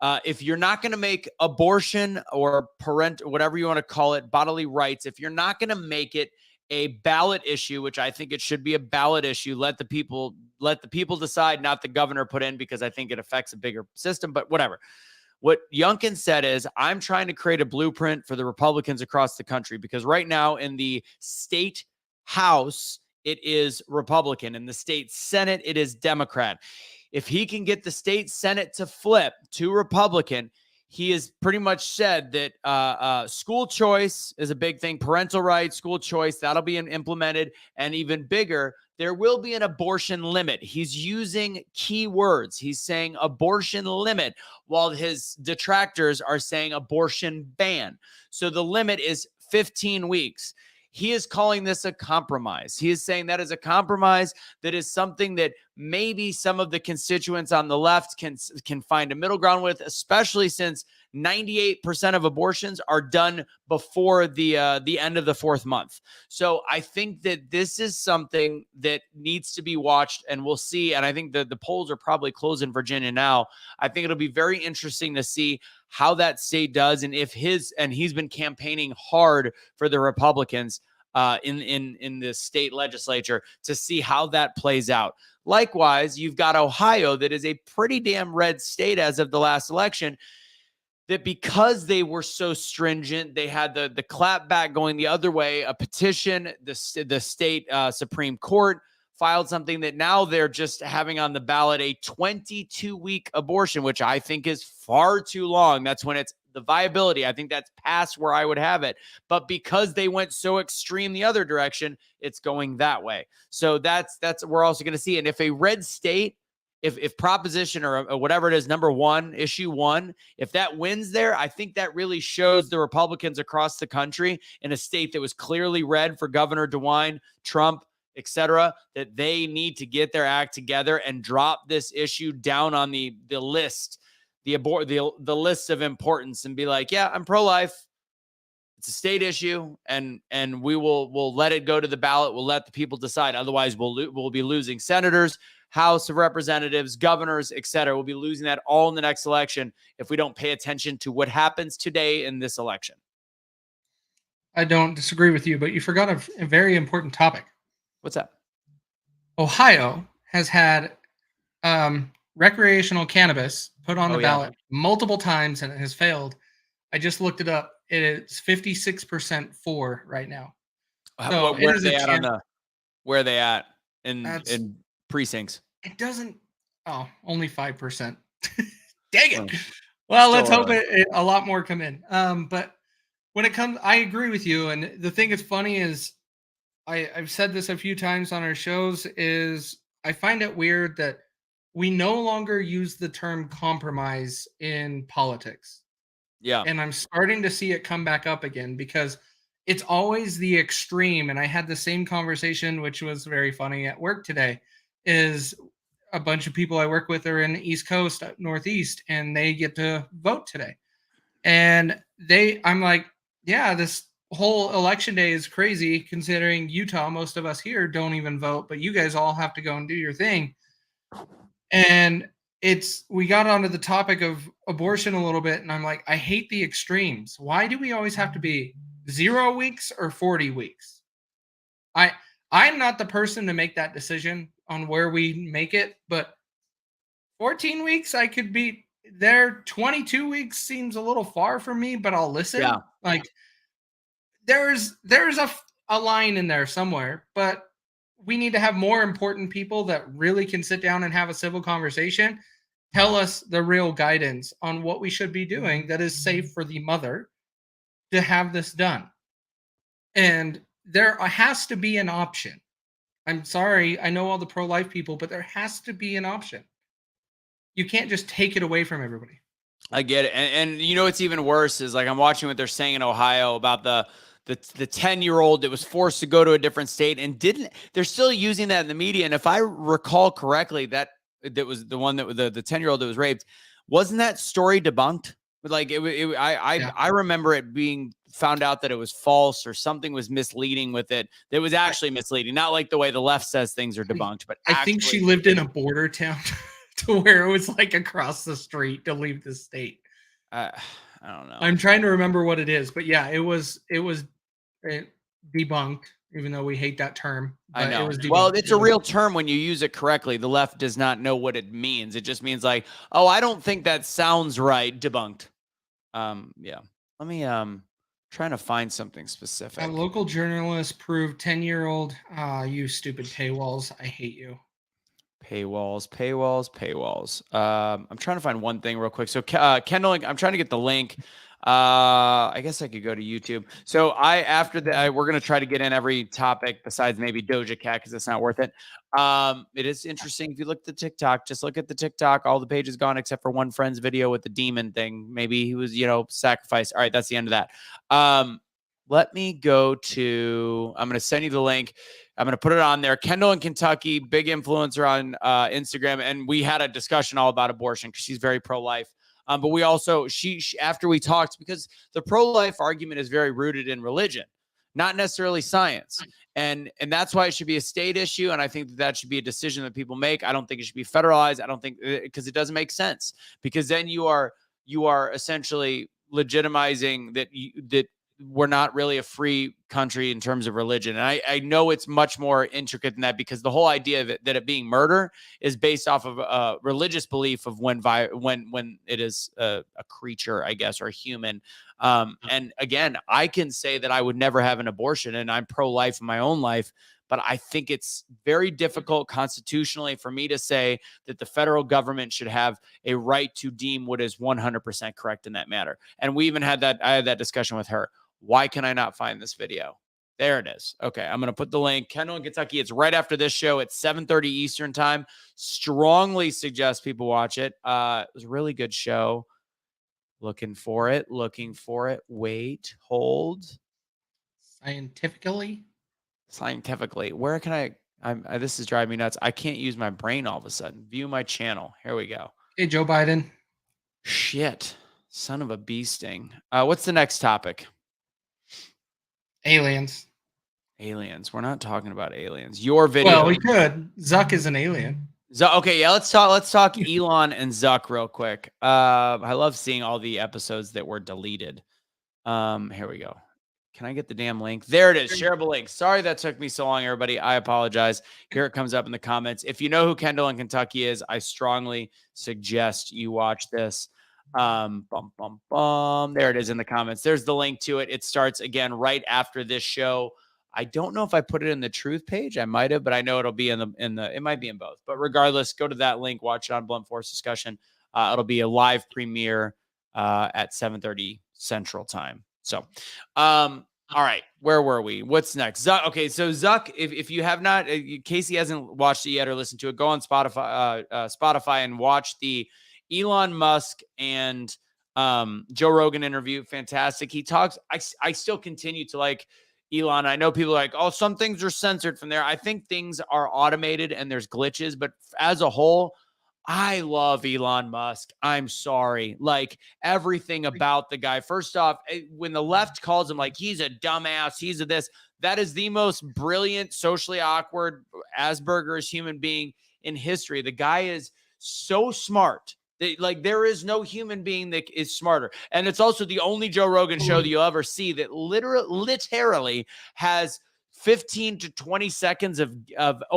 If you're not going to make abortion or whatever you want to call it, bodily rights, if you're not going to make it a ballot issue, which I think it should be a ballot issue, let the people decide, not the governor put in, because I think it affects a bigger system, but whatever. What Youngkin said is, I'm trying to create a blueprint for the Republicans across the country, because right now in the state House, it is Republican. In the state Senate, it is Democrat. If he can get the state Senate to flip to Republican, he has pretty much said that school choice is a big thing. Parental rights, school choice, that'll be implemented. And even bigger, there will be an abortion limit. He's using key words. He's saying abortion limit, while his detractors are saying abortion ban. So the limit is 15 weeks. He is calling this a compromise. He is saying that is a compromise, that is something that maybe some of the constituents on the left can find a middle ground with, especially since 98% of abortions are done before the end of the 4th month. So I think that this is something that needs to be watched, and we'll see. And I think the polls are probably closed in Virginia now. I think it'll be very interesting to see how that state does, and if he's been campaigning hard for the Republicans in the state legislature, to see how that plays out. Likewise, you've got Ohio, that is a pretty damn red state as of the last election, that because they were so stringent, they had the clapback going the other way. A petition, the state Supreme Court filed something that now they're just having on the ballot a 22-week abortion, which I think is far too long. That's when it's the viability. I think that's past where I would have it. But because they went so extreme the other direction, it's going that way. So that's we're also going to see. And if a red state, if proposition or whatever it is, number 1, issue 1, if that wins there, I think that really shows the Republicans across the country, in a state that was clearly red for Governor DeWine, Trump, etc., that they need to get their act together and drop this issue down on the list, the list of importance, and be like, yeah, I'm pro-life. It's a state issue, and we'll let it go to the ballot. We'll let the people decide. Otherwise, we'll be losing senators, House of Representatives, governors, etc. We'll be losing that all in the next election if we don't pay attention to what happens today in this election. I don't disagree with you, but you forgot a very important topic. What's that? Ohio has had recreational cannabis put on the ballot multiple times, and it has failed. I just looked it up. It is 56% for right now. So where are they at where are they at in precincts? It doesn't. Oh, only 5%. Dang it. Well, let's hope a lot more come in. But when it comes, I agree with you. And the thing that's funny is, I've said this a few times on our shows, is I find it weird that we no longer use the term compromise in politics. Yeah. And I'm starting to see it come back up again, because it's always the extreme. And I had the same conversation, which was very funny, at work today. Is a bunch of people I work with are in the East Coast, Northeast, and they get to vote today. And I'm like, yeah, this whole election day is crazy, considering Utah, most of us here don't even vote, but you guys all have to go and do your thing. And we got onto the topic of abortion a little bit, and I'm like, I hate the extremes. Why do we always have to be 0 weeks or 40 weeks? I'm not the person to make that decision on where we make it, but 14 weeks, I could be there. 22 weeks seems a little far for me, but I'll listen. Yeah. Like, there's a line in there somewhere, but we need to have more important people that really can sit down and have a civil conversation, tell us the real guidance on what we should be doing that is safe for the mother to have this done. And there has to be an option. I'm sorry, I know all the pro-life people, but there has to be an option. You can't just take it away from everybody. I get it. And you know what's even worse is, like, I'm watching what they're saying in Ohio about the 10-year-old that was forced to go to a different state and they're still using that in the media. And if I recall correctly, that was the one that was the 10-year-old that was raped. Wasn't that story debunked? Like I remember it being found out that it was false, or something was misleading with it. That was actually misleading. Not like the way the left says things are debunked, but I think she lived in a border town. to where it was like across the street to leave the state. I don't know. I'm trying to remember what it is, but yeah, it was debunked, even though we hate that term. I know. It was debunked. Well, it's a real term when you use it correctly. The left does not know what it means. It just means like, oh, I don't think that sounds right. Debunked. Yeah. Let me trying to find something specific. A local journalist proved 10-year-old. You stupid paywalls. I hate you. Paywalls. I'm trying to find one thing real quick. So Kendall, I'm trying to get the link. I guess I could go to YouTube. So after that, we're going to try to get in every topic besides maybe Doja Cat, because it's not worth it. It is interesting. If you look at the TikTok, just look at the TikTok, all the pages gone except for one friend's video with the demon thing. Maybe he was, sacrificed. All right. That's the end of that. Let me go to, I'm going to send you the link. I'm going to put it on there. Kendall in Kentucky, big influencer on Instagram. And we had a discussion all about abortion because she's very pro-life. But we also, she after we talked, because the pro-life argument is very rooted in religion, not necessarily science. And that's why it should be a state issue. And I think that should be a decision that people make. I don't think it should be federalized. I don't think, because it doesn't make sense, because then you are essentially legitimizing that we're not really a free country in terms of religion. And I know it's much more intricate than that, because the whole idea of that it being murder is based off of a religious belief of when it is a creature, I guess, or a human. And again, I can say that I would never have an abortion, and I'm pro-life in my own life, but I think it's very difficult constitutionally for me to say that the federal government should have a right to deem what is 100% correct in that matter. And we even I had that discussion with her. Why can I not find this video? There it is. Okay, I'm going to put the link. Kendall in Kentucky. It's right after this show at 7:30 Eastern time. Strongly suggest people watch it. It was a really good show. Looking for it. Wait, hold. Scientifically. Where can this is driving me nuts. I can't use my brain all of a sudden. View my channel. Here we go. Hey, Joe Biden. Shit. Son of a bee sting. What's the next topic? Aliens. We're not talking about aliens. Your video. Well, we could. Zuck is an alien. Okay, yeah, let's talk Elon and Zuck real quick. I love seeing all the episodes that were deleted. Here we go. Can I get the damn link? There it is. Shareable link. Sorry that took me so long, everybody. I apologize. Here it comes up in the comments. If you know who Kendall in Kentucky is, I strongly suggest you watch this. There it is in the comments. There's the link to it. It starts again right after this show. I don't know if I put it in the truth page. I might have, but I know it'll be in the it might be in both. But regardless, go to that link, watch it on Blunt Force Discussion. It'll be a live premiere at 7:30 Central Time. So, all right, where were we? What's next? Zuck. Okay, so Zuck, if you have not, Casey hasn't watched it yet or listened to it, go on Spotify and watch the Elon Musk and Joe Rogan interview. Fantastic. He talks. I still continue to like Elon. I know people are like, oh, some things are censored from there. I think things are automated and there's glitches, but as a whole, I love Elon Musk. I'm sorry. Like everything about the guy. First off, when the left calls him like he's a dumbass, he's a this, that is the most brilliant, socially awkward Asperger's human being in history. The guy is so smart. There is no human being that is smarter. And it's also the only Joe Rogan show that you'll ever see that literally has 15 to 20 seconds of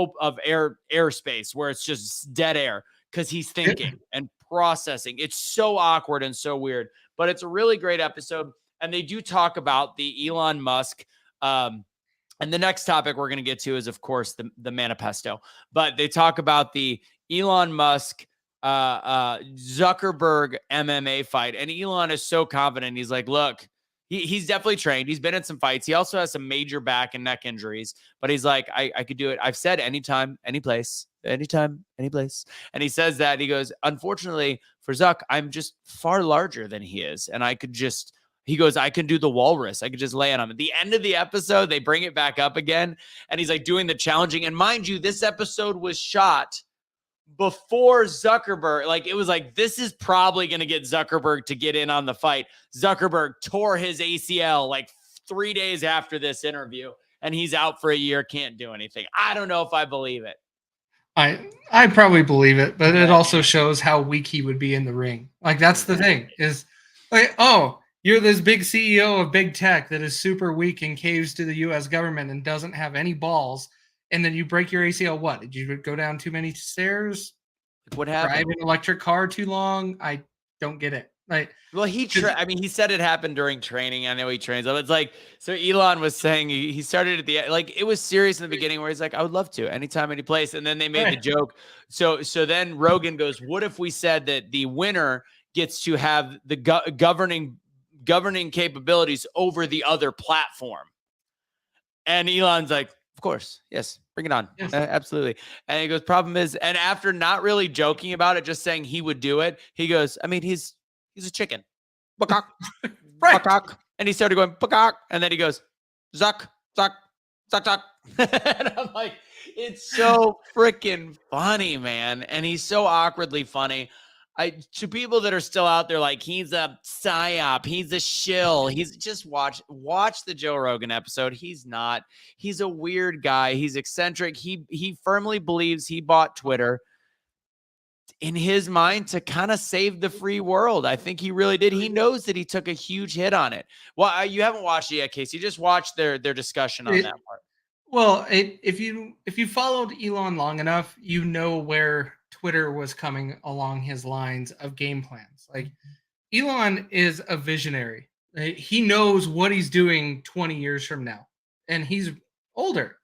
airspace where it's just dead air because he's thinking and processing. It's so awkward and so weird, but it's a really great episode. And they do talk about the Elon Musk. And the next topic we're going to get to is, of course, the ManiPesto. But they talk about the Elon Musk Zuckerberg MMA fight, and Elon is so confident. He's like, look, he's definitely trained. He's been in some fights. He also has some major back and neck injuries, but he's like, I could do it. I've said anytime, any place, anytime, any place. And he says that, he goes, unfortunately for Zuck, I'm just far larger than he is. And he goes, I can do the walrus. I could just lay on him. At the end of the episode, they bring it back up again. And he's like doing the challenging. And mind you, this episode was shot before Zuckerberg. Like, it was like, this is probably going to get Zuckerberg to get in on the fight. Zuckerberg tore his ACL like 3 days after this interview, and he's out for a year, can't do anything. I don't know if I believe it. I probably believe it, but it also shows how weak he would be in the ring. Like that's the thing is like, oh, you're this big CEO of big tech that is super weak and caves to the US government and doesn't have any balls, and then you break your ACL. What? Did you go down too many stairs? What happened? Drive an electric car too long? I don't get it. Like, well, I mean, he said it happened during training. I know he trains. It's like, so Elon was saying he started at the end, like it was serious in the beginning where he's like, I would love to anytime, any place. And then they made the joke. So then Rogan goes, what if we said that the winner gets to have the governing capabilities over the other platform? And Elon's like, of course, yes, bring it on. Yes. Absolutely. And he goes, problem is, and after not really joking about it, just saying he would do it, he goes, I mean, he's a chicken. Bakak. Right. Bakak. And he started going, bakak. And then he goes, Zuck, Zuck, Zuck, Zuck. And I'm like, it's so freaking funny, man. And he's so awkwardly funny. To people that are still out there, like he's a psyop, he's a shill. He's just watch the Joe Rogan episode. He's not. He's a weird guy. He's eccentric. He firmly believes he bought Twitter in his mind to kind of save the free world. I think he really did. He knows that he took a huge hit on it. Well, you haven't watched it yet, Casey. You just watched their discussion on that part. Well, if you followed Elon long enough, you know where Twitter was coming along his lines of game plans. Like Elon is a visionary. He knows what he's doing 20 years from now, and he's older.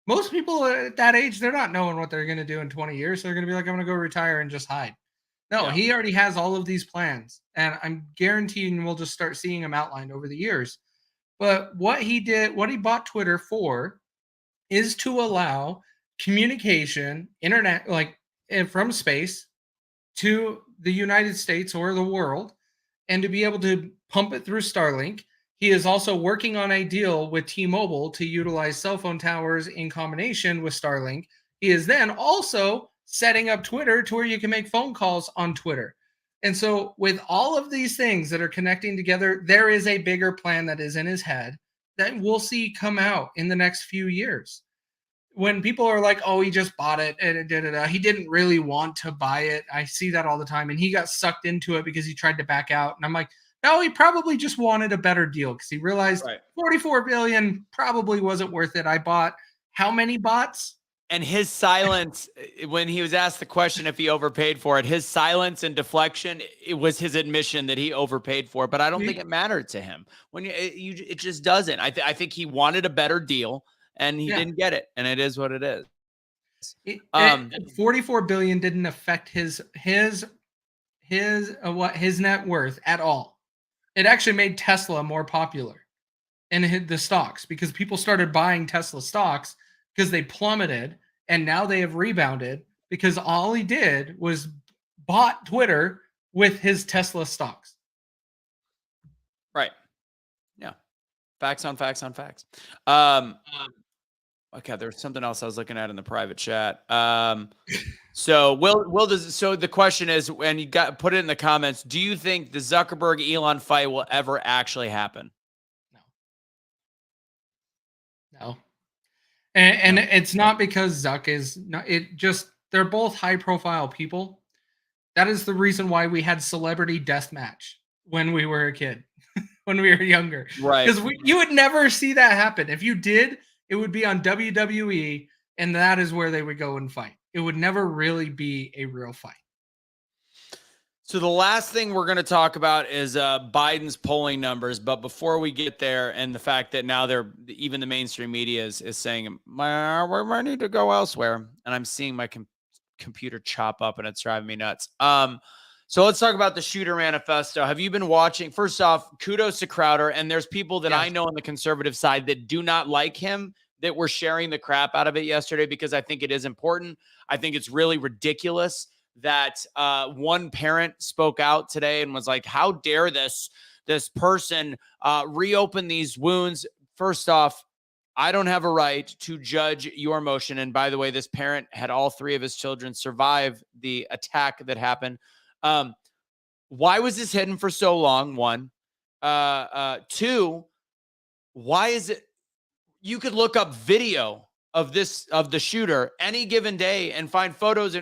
Most people at that age, they're not knowing what they're going to do in 20 years. So they're going to be like, I'm going to go retire and just hide. No, he already has all of these plans, and I'm guaranteeing we'll just start seeing them outlined over the years. But what he bought Twitter for is to allow communication, internet, like from space to the United States or the world, and to be able to pump it through Starlink. He is also working on a deal with T-Mobile to utilize cell phone towers in combination with Starlink. He is then also setting up Twitter to where you can make phone calls on Twitter. And so with all of these things that are connecting together, there is a bigger plan that is in his head that we'll see come out in the next few years. When people are like, oh, he just bought it, and he didn't really want to buy it. I see that all the time. And he got sucked into it because he tried to back out. And I'm like, no, he probably just wanted a better deal because he realized 44 billion probably wasn't worth it. I bought how many bots? And his silence, when he was asked the question if he overpaid for it, his silence and deflection, it was his admission that he overpaid for it. But I don't think it mattered to him. It just doesn't. I think he wanted a better deal, and he didn't get it. And it is what it is. 44 billion didn't affect his net worth at all. It actually made Tesla more popular and hit the stocks because people started buying Tesla stocks because they plummeted, and now they have rebounded because all he did was bought Twitter with his Tesla stocks. Right. Yeah. Facts on facts on facts. Okay, there's something else I was looking at in the private chat. So the question is, and you got put it in the comments, do you think the Zuckerberg Elon fight will ever actually happen? No. And it's not because Zuck is not, they're both high profile people. That is the reason why we had celebrity deathmatch when we were a kid, when we were younger. Right. Because you would never see that happen. If you did, it would be on WWE, and that is where they would go and fight. It would never really be a real fight. So the last thing we're going to talk about is Biden's polling numbers. But before we get there, and the fact that now even the mainstream media is saying, we might need to go elsewhere. And I'm seeing my computer chop up, and it's driving me nuts. So let's talk about the shooter manifesto. Have you been watching? First off, kudos to Crowder. And there's people that I know on the conservative side that do not like him, that were sharing the crap out of it yesterday, because I think it is important. I think it's really ridiculous that one parent spoke out today and was like, how dare this person reopen these wounds? First off, I don't have a right to judge your emotion. And by the way, this parent had all three of his children survive the attack that happened. Why was this hidden for so long? One. Two, why is it? You could look up video of the shooter any given day and find photos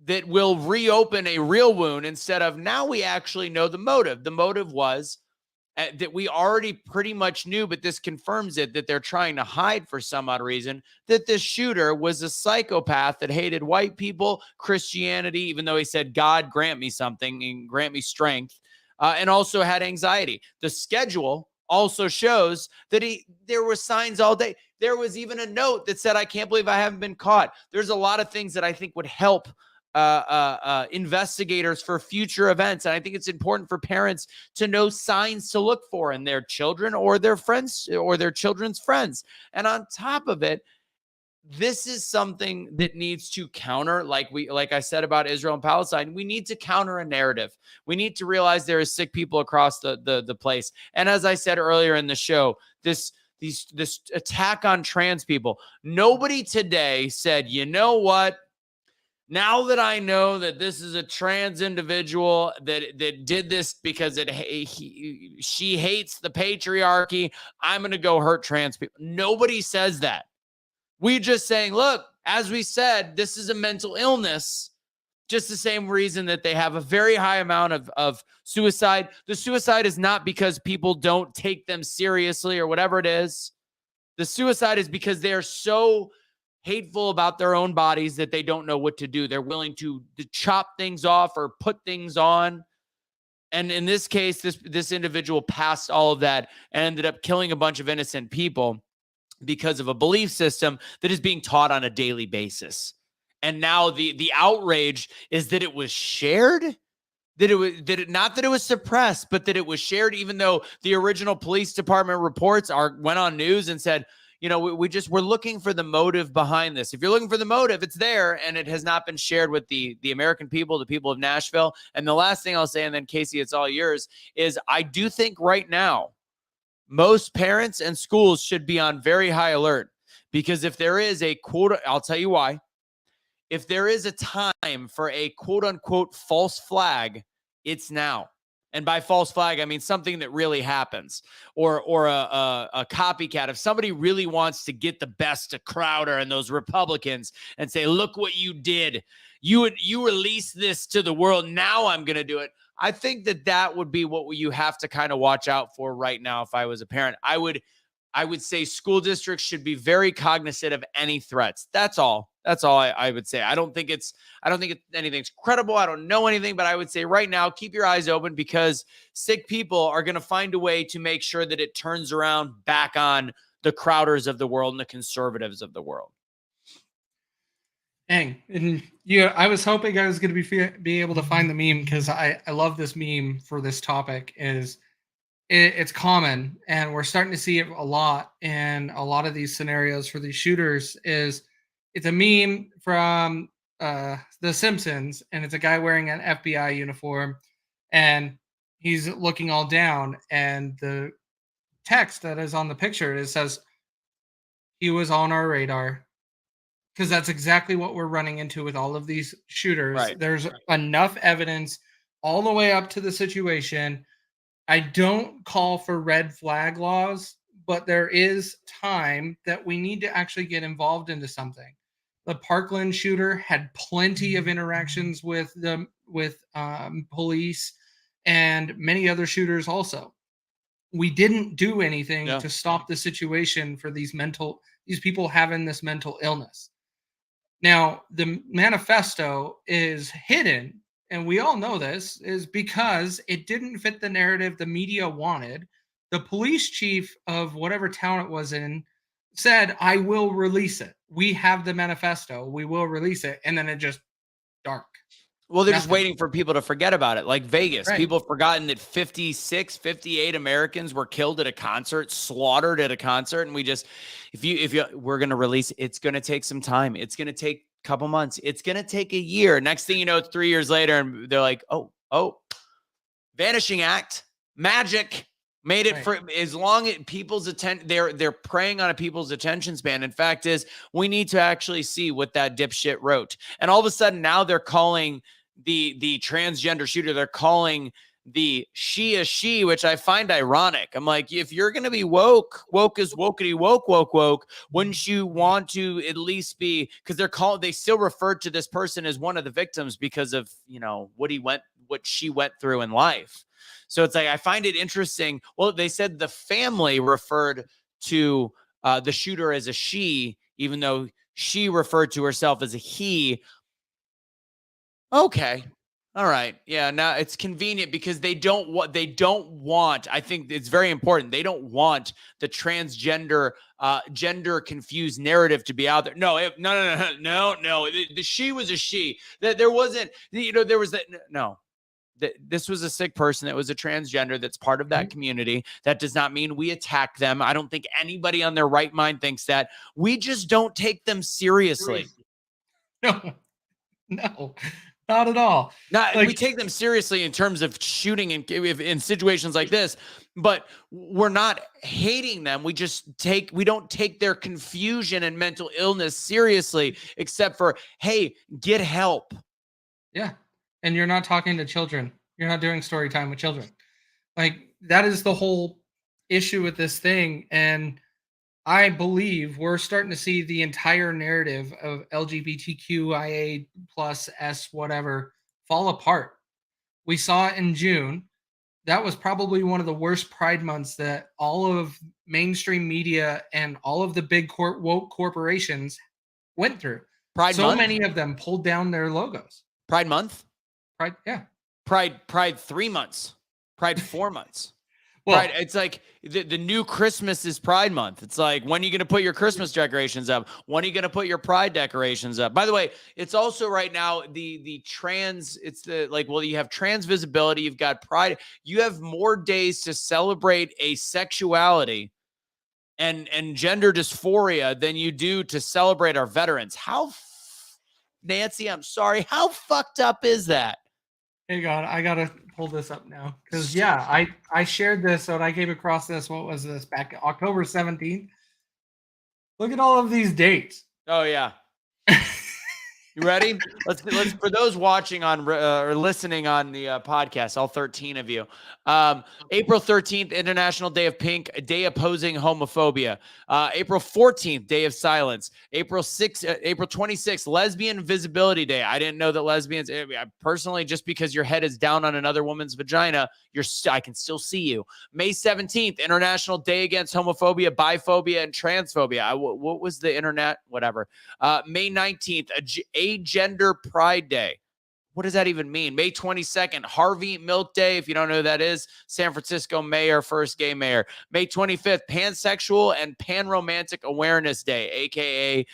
that will reopen a real wound instead of now we actually know the motive. The motive was that we already pretty much knew, but this confirms it, that they're trying to hide for some odd reason, that this shooter was a psychopath that hated white people, Christianity, even though he said, God, grant me something and grant me strength, and also had anxiety. The schedule also shows that there were signs all day. There was even a note that said, I can't believe I haven't been caught. There's a lot of things that I think would help investigators for future events. And I think it's important for parents to know signs to look for in their children or their friends or their children's friends. And on top of it, this is something that needs to counter, like I said about Israel and Palestine, we need to counter a narrative. We need to realize there is sick people across the place. And as I said earlier in the show, this attack on trans people, nobody today said, you know what? Now that I know that this is a trans individual that did this because she hates the patriarchy, I'm going to go hurt trans people. Nobody says that. We're just saying, look, as we said, this is a mental illness, just the same reason that they have a very high amount of suicide. The suicide is not because people don't take them seriously or whatever it is. The suicide is because they're so hateful about their own bodies that they don't know what to do. They're willing to chop things off or put things on. And in this case, this individual passed all of that and ended up killing a bunch of innocent people because of a belief system that is being taught on a daily basis. And now the outrage is that it was shared, not that it was suppressed, but that it was shared, even though the original police department reports went on news and said, you know, we're looking for the motive behind this. If you're looking for the motive, it's there, and it has not been shared with the American people, the people of Nashville. And the last thing I'll say, and then Casey, it's all yours, is I do think right now, most parents and schools should be on very high alert, because if there is a quote, I'll tell you why. If there is a time for a quote unquote false flag, it's now. And by false flag, I mean something that really happens, or a copycat. If somebody really wants to get the best of Crowder and those Republicans and say, look what you did. You released this to the world. Now I'm going to do it. I think that would be what you have to kind of watch out for right now. If I was a parent, I would say school districts should be very cognizant of any threats. That's all. That's all I would say. I don't think anything's credible. I don't know anything, but I would say right now, keep your eyes open, because sick people are going to find a way to make sure that it turns around back on the Crowders of the world and the conservatives of the world. Dang. And I was hoping I was going to be able to find the meme, because I love this meme for this topic. It's common, and we're starting to see it a lot in a lot of these scenarios for these shooters. It's a meme from The Simpsons, and it's a guy wearing an FBI uniform, and he's looking all down, and the text that is on the picture, it says, he was on our radar. Because that's exactly what we're running into with all of these shooters. Right. There's enough evidence all the way up to the situation. I don't call for red flag laws, but there is time that we need to actually get involved into something. The Parkland shooter had plenty of interactions with police and many other shooters also. We didn't do anything to stop the situation for these people having this mental illness. Now, the manifesto is hidden, and we all know this, is because it didn't fit the narrative the media wanted. The police chief of whatever town it was in said, I will release it. We have the manifesto. We will release it. And then it just dark. Well, they're just waiting for people to forget about it. Like Vegas, people have forgotten that 58 Americans were killed at a concert, slaughtered at a concert. And we're going to release, it's going to take some time. It's going to take a couple months. It's going to take a year. Next thing you know, it's 3 years later. And they're like, oh, Vanishing Act, magic. Made it for as long as people's attention, they're preying on people's attention span. In fact, we need to actually see what that dipshit wrote. And all of a sudden now they're calling the transgender shooter, they're calling the she is she, which I find ironic. I'm like, if you're going to be woke is wokety woke, wouldn't you want to at least be, because they still refer to this person as one of the victims because of, what she went through in life. So it's like, I find it interesting. Well, they said the family referred to the shooter as a she, even though she referred to herself as a he. Okay. All right. Yeah. Now it's convenient because they don't want, I think it's very important. They don't want the transgender, gender confused narrative to be out there. No. She was a she. There wasn't, there was that. No. This was a sick person that was a transgender that's part of that community. That does not mean we attack them. I don't think anybody on their right mind thinks that. We just don't take them seriously. No, not at all. We take them seriously in terms of shooting in situations like this, but we're not hating them. We don't take their confusion and mental illness seriously, except for, hey, get help. Yeah. And you're not talking to children. You're not doing story time with children. Like, that is the whole issue with this thing. And I believe we're starting to see the entire narrative of LGBTQIA plus S whatever fall apart. We saw it in June. That was probably one of the worst Pride months that all of mainstream media and all of the big woke corporations went through. Pride month? Many of them pulled down their logos. Pride month? Pride, yeah. Pride 3 months. Pride 4 months. Well, Pride, it's like the new Christmas is Pride month. It's like, when are you going to put your Christmas decorations up? When are you going to put your Pride decorations up? By the way, it's also right now the trans, it's you have trans visibility, you've got Pride, you have more days to celebrate asexuality and gender dysphoria than you do to celebrate our veterans. Nancy, I'm sorry, how fucked up is that? Hey God, I gotta pull this up now because I shared this and I came across this. What was this back October 17th? Look at all of these dates. Oh yeah. You ready? Let's for those watching on or listening on the podcast, all 13 of you. April 13th, International Day of Pink, a day opposing homophobia. April 14th, Day of Silence. April 26th, Lesbian Visibility Day. I didn't know that lesbians, personally, just because your head is down on another woman's vagina, I can still see you. May 17th, International Day Against Homophobia, Biphobia, and Transphobia. What was the internet? Whatever. May 19th, Agender Pride Day. What does that even mean? May 22nd, Harvey Milk Day. If you don't know who that is, San Francisco mayor, first gay mayor. May 25th, Pansexual and Panromantic Awareness Day, aka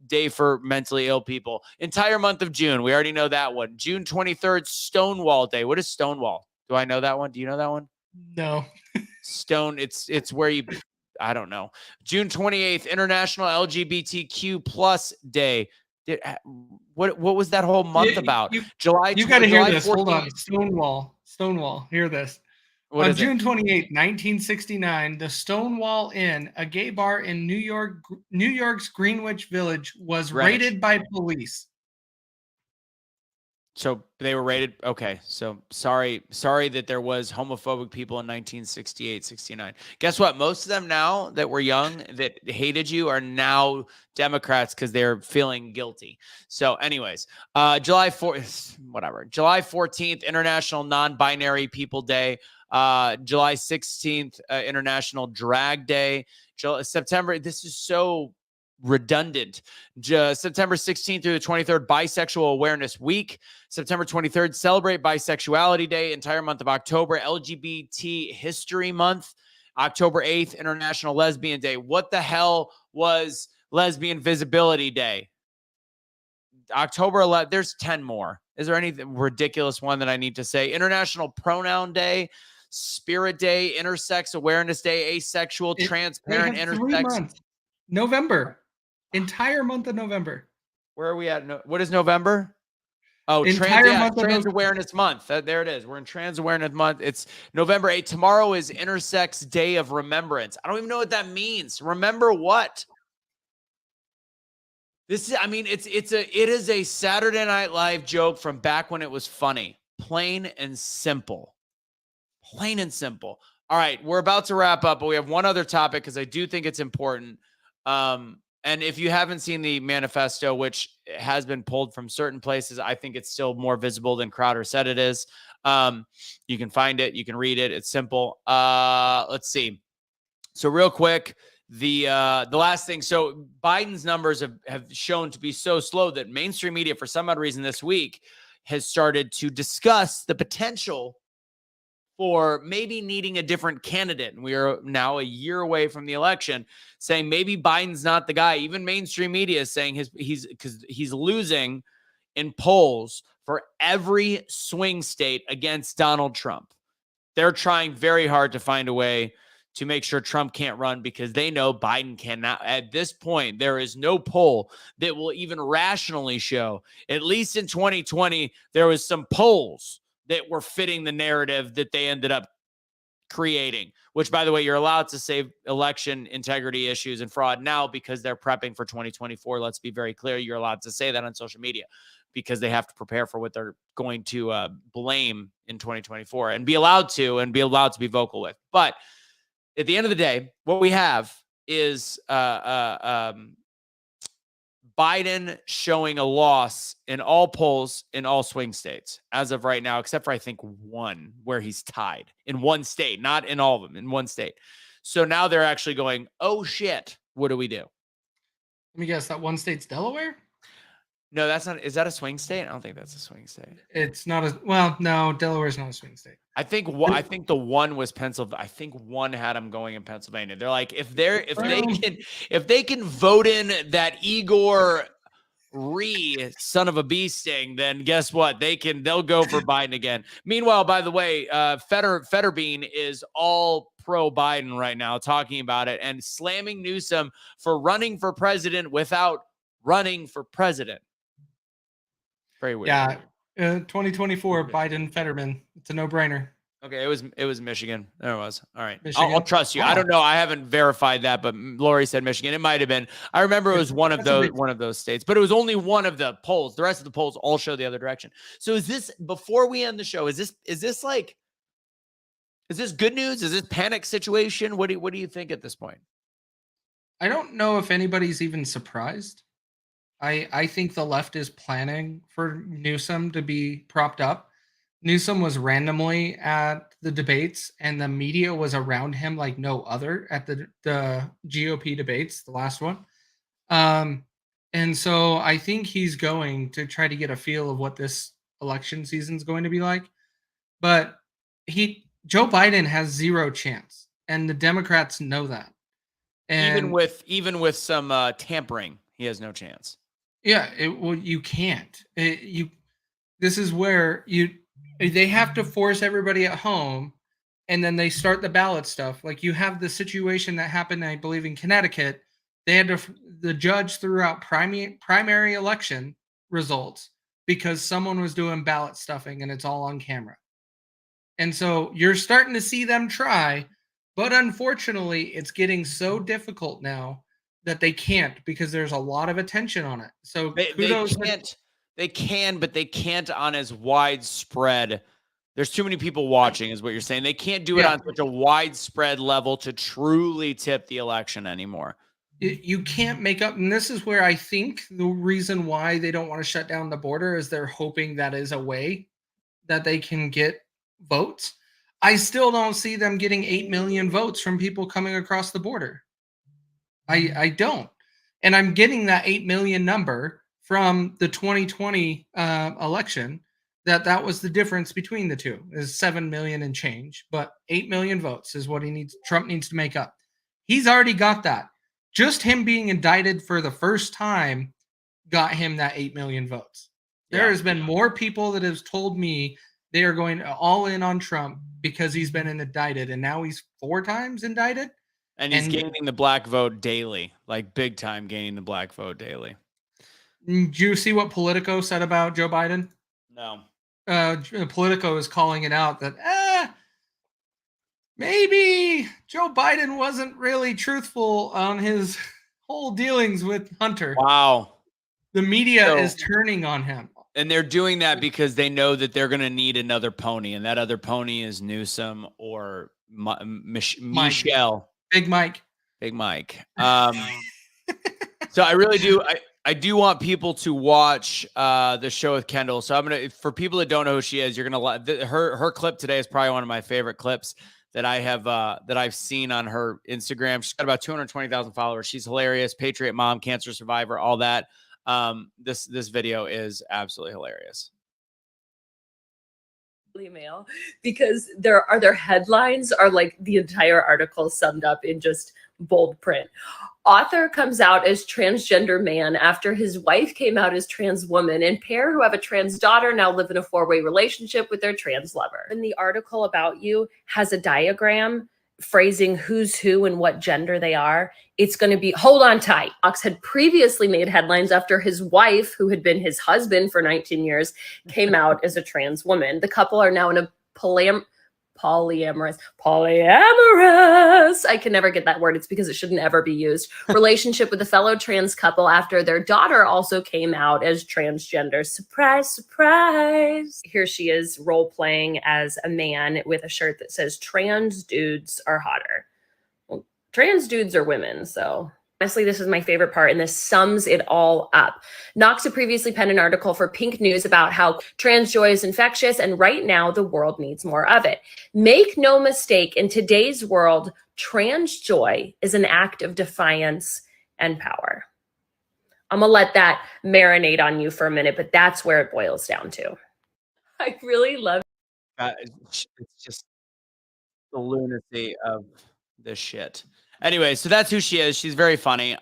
Day for Mentally Ill People. Entire month of June. We already know that one. June 23rd, Stonewall Day. What is Stonewall? Do I know that one? Do you know that one? No. It's where you, I don't know. June 28th, International LGBTQ plus Day. What was that whole month about? July. You got to hear this. 14th. Hold on. Stonewall. Hear this. On June 28, 1969, the Stonewall Inn, a gay bar in New York's Greenwich Village, was raided by police. So they were raided. Okay. So sorry that there was homophobic people in 1968, 69. Guess what? Most of them now that were young that hated you are now Democrats because they're feeling guilty. So anyways, July 14th, International Non-Binary People Day. July 16th, International Drag Day. September. This is so redundant. September 16th through the 23rd, Bisexual Awareness Week. September 23rd, Celebrate Bisexuality Day. Entire month of October, LGBT History Month. October 8th, International Lesbian Day. What the hell was Lesbian Visibility Day? October 11th, there's 10 more. Is there any ridiculous one that I need to say? International Pronoun Day, Spirit Day, Intersex Awareness Day, Asexual, Transparent, Intersex. November. Entire month of November. Where are we at? What is November? Oh, Trans Awareness Month. There it is. We're in Trans Awareness Month. It's November 8th. Tomorrow is Intersex Day of Remembrance. I don't even know what that means. Remember what? It is a Saturday Night Live joke from back when it was funny. Plain and simple. Plain and simple. All right, we're about to wrap up, but we have one other topic because I do think it's important. And if you haven't seen the manifesto, which has been pulled from certain places, I think it's still more visible than Crowder said it is. You can find it. You can read it. It's simple. Let's see. So real quick, the last thing. So Biden's numbers have shown to be so slow that mainstream media, for some odd reason this week, has started to discuss the potential for maybe needing a different candidate. And we are now a year away from the election, saying maybe Biden's not the guy. Even mainstream media is saying he's losing in polls for every swing state against Donald Trump. They're trying very hard to find a way to make sure Trump can't run because they know Biden cannot. At this point, there is no poll that will even rationally show, at least in 2020, there was some polls that were fitting the narrative that they ended up creating, which, by the way, you're allowed to say election integrity issues and fraud now because they're prepping for 2024. Let's be very clear. You're allowed to say that on social media because they have to prepare for what they're going to blame in 2024 and be allowed to be vocal with. But at the end of the day, what we have is Biden showing a loss in all polls in all swing states as of right now, except for I think one where he's tied in one state, not in all of them, in one state. So now they're actually going, oh shit, what do we do? Let me guess, that one state's Delaware? No, that's not. Is that a swing state? I don't think that's a swing state. It's not a, well, no, Delaware's not a swing state. I think the one was Pennsylvania. I think one had them going in Pennsylvania. They're like, if they can vote in that Igor Ree son of a bee sting, then guess what? They'll go for Biden again. Meanwhile, by the way, Fetterbean is all pro Biden right now, talking about it and slamming Newsom for running for president without running for president. Very weird. Yeah. 2024 Biden Fetterman. It's a no-brainer. Okay, it was Michigan. There it was. All right. I'll trust you. Wow. I don't know. I haven't verified that, but Lori said Michigan. It might have been. I remember it was one of those states, but it was only one of the polls. The rest of the polls all show the other direction. So is this, before we end the show, is this good news? Is this panic situation? What do you think at this point? I don't know if anybody's even surprised. I think the left is planning for Newsom to be propped up. Newsom was randomly at the debates, and the media was around him like no other at the GOP debates, the last one. And so I think he's going to try to get a feel of what this election season is going to be like. But Joe Biden has zero chance, and the Democrats know that. And even with some tampering, he has no chance. Yeah, you can't. This is where they have to force everybody at home, and then they start the ballot stuff. Like, you have the situation that happened, I believe, in Connecticut. The judge threw out primary election results because someone was doing ballot stuffing, and it's all on camera. And so you're starting to see them try, but unfortunately, it's getting so difficult now that they can't, because there's a lot of attention on it. So they can, but they can't on as widespread. There's too many people watching, is what you're saying. They can't do it on such a widespread level to truly tip the election anymore. You can't make up. And this is where I think the reason why they don't want to shut down the border is they're hoping that is a way that they can get votes. I still don't see them getting 8 million votes from people coming across the border. I don't. And I'm getting that 8 million number from the 2020 election, that was the difference between the two, is 7 million and change, but 8 million votes is what Trump needs to make up. He's already got that. Just him being indicted for the first time got him that 8 million votes. There has been more people that have told me they are going all in on Trump because he's been indicted, and now he's 4 times indicted. And he's gaining the black vote daily, like big time gaining the black vote daily. Did you see what Politico said about Joe Biden? No. Politico is calling it out that maybe Joe Biden wasn't really truthful on his whole dealings with Hunter. Wow. The media is turning on him. And they're doing that because they know that they're going to need another pony, and that other pony is Newsom or Michelle. Big Mike. Big Mike. So I really do. I do want people to watch the show with Kendall. So I'm gonna, for people that don't know who she is, you're gonna her clip today is probably one of my favorite clips that I have that I've seen on her Instagram. She's got about 220,000 followers. She's hilarious. Patriot mom, cancer survivor, all that. This video is absolutely hilarious. Mail, because their headlines are like the entire article summed up in just bold print. Author comes out as transgender man after his wife came out as trans woman, and pair who have a trans daughter now live in a 4-way relationship with their trans lover. And the article about you has a diagram phrasing who's who and what gender they are. It's going to be, hold on tight. Fox had previously made headlines after his wife, who had been his husband for 19 years, came out as a trans woman. The couple are now in a polyamorous. I can never get that word. It's because it shouldn't ever be used. Relationship with a fellow trans couple after their daughter also came out as transgender. Surprise, surprise. Here she is role playing as a man with a shirt that says trans dudes are hotter. Well, trans dudes are women, so honestly, this is my favorite part, and this sums it all up. Knox had previously penned an article for Pink News about how trans joy is infectious, and right now the world needs more of it. Make no mistake, in today's world, trans joy is an act of defiance and power. I'm gonna let that marinate on you for a minute, but that's where it boils down to. I really love it's just the lunacy of this shit. Anyway, so that's who she is. She's very funny.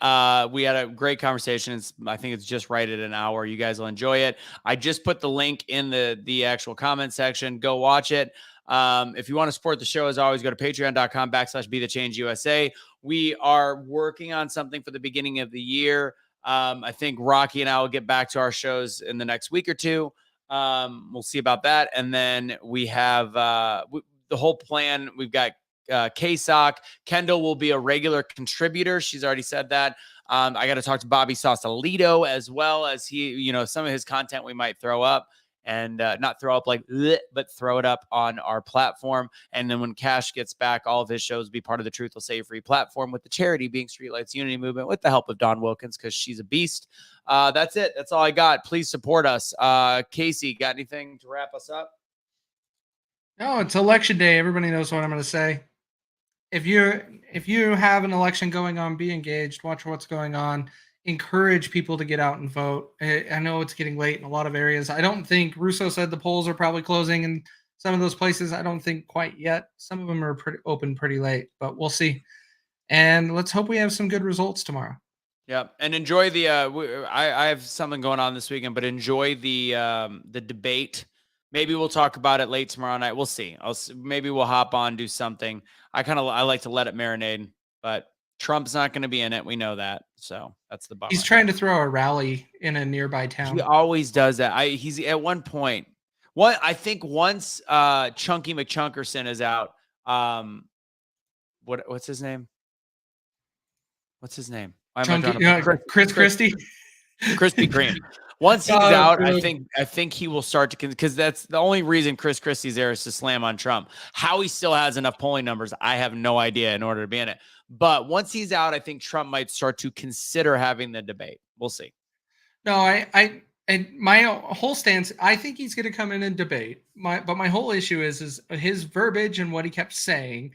We had a great conversation. I think it's just right at an hour. You guys will enjoy it. I just put the link in the actual comment section. Go watch it. If you want to support the show, as always, go to patreon.com/BeTheChangeUSA. We are working on something for the beginning of the year. I think Rocky and I will get back to our shows in the next week or two. We'll see about that. And then we have the whole plan. We've got K-Sock. Kendall will be a regular contributor. She's already said that. I got to talk to Bobby Sausalito as well, as he, some of his content we might throw up and not throw up like, but throw it up on our platform. And then when Cash gets back, all of his shows will be part of the Truth Will Set You Free platform, with the charity being Streetlights Unity Movement, with the help of Dawn Wilkins, because she's a beast. That's it. That's all I got. Please support us. Casey, got anything to wrap us up? No, it's election day. Everybody knows what I'm going to say. If you have an election going on, be engaged, watch what's going on, encourage people to get out and vote. I know it's getting late in a lot of areas. I don't think Russo said the polls are probably closing in some of those places. I don't think quite yet. Some of them are open pretty late, but we'll see. And let's hope we have some good results tomorrow. Yeah, and enjoy the. I have something going on this weekend, but enjoy the debate. Maybe we'll talk about it late tomorrow night. We'll see. Maybe we'll hop on, do something. I like to let it marinate, but Trump's not going to be in it. We know that. So that's the bummer. He's trying to throw a rally in a nearby town. He always does that. He's at one point. I think once Chunky McChunkerson is out. What's his name? What's his name? Chris Christie. Krispy Kreme. Once he's out, dude. I think he will start to, because that's the only reason Chris Christie's there is to slam on Trump. How he still has enough polling numbers, I have no idea, in order to be in it. But once he's out, I think Trump might start to consider having the debate. We'll see. No, and my whole stance, I think he's going to come in and debate. But my whole issue is his verbiage, and what he kept saying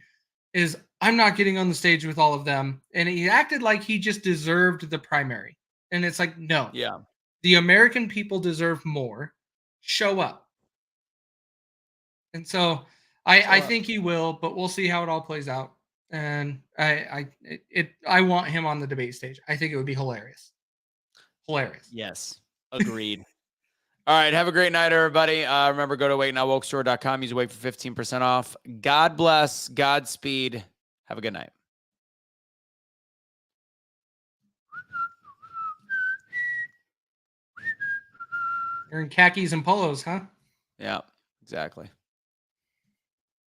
is, I'm not getting on the stage with all of them. And he acted like he just deserved the primary. And it's like, no. Yeah. The American people deserve more. Show up. And so I think he will, but we'll see how it all plays out. And I want him on the debate stage. I think it would be hilarious. Hilarious. Yes. Agreed. All right. Have a great night, everybody. Remember, go to awakenowwokestore.com. Use Awake for 15% off. God bless. Godspeed. Have a good night. You're in khakis and polos, huh? Yeah, exactly.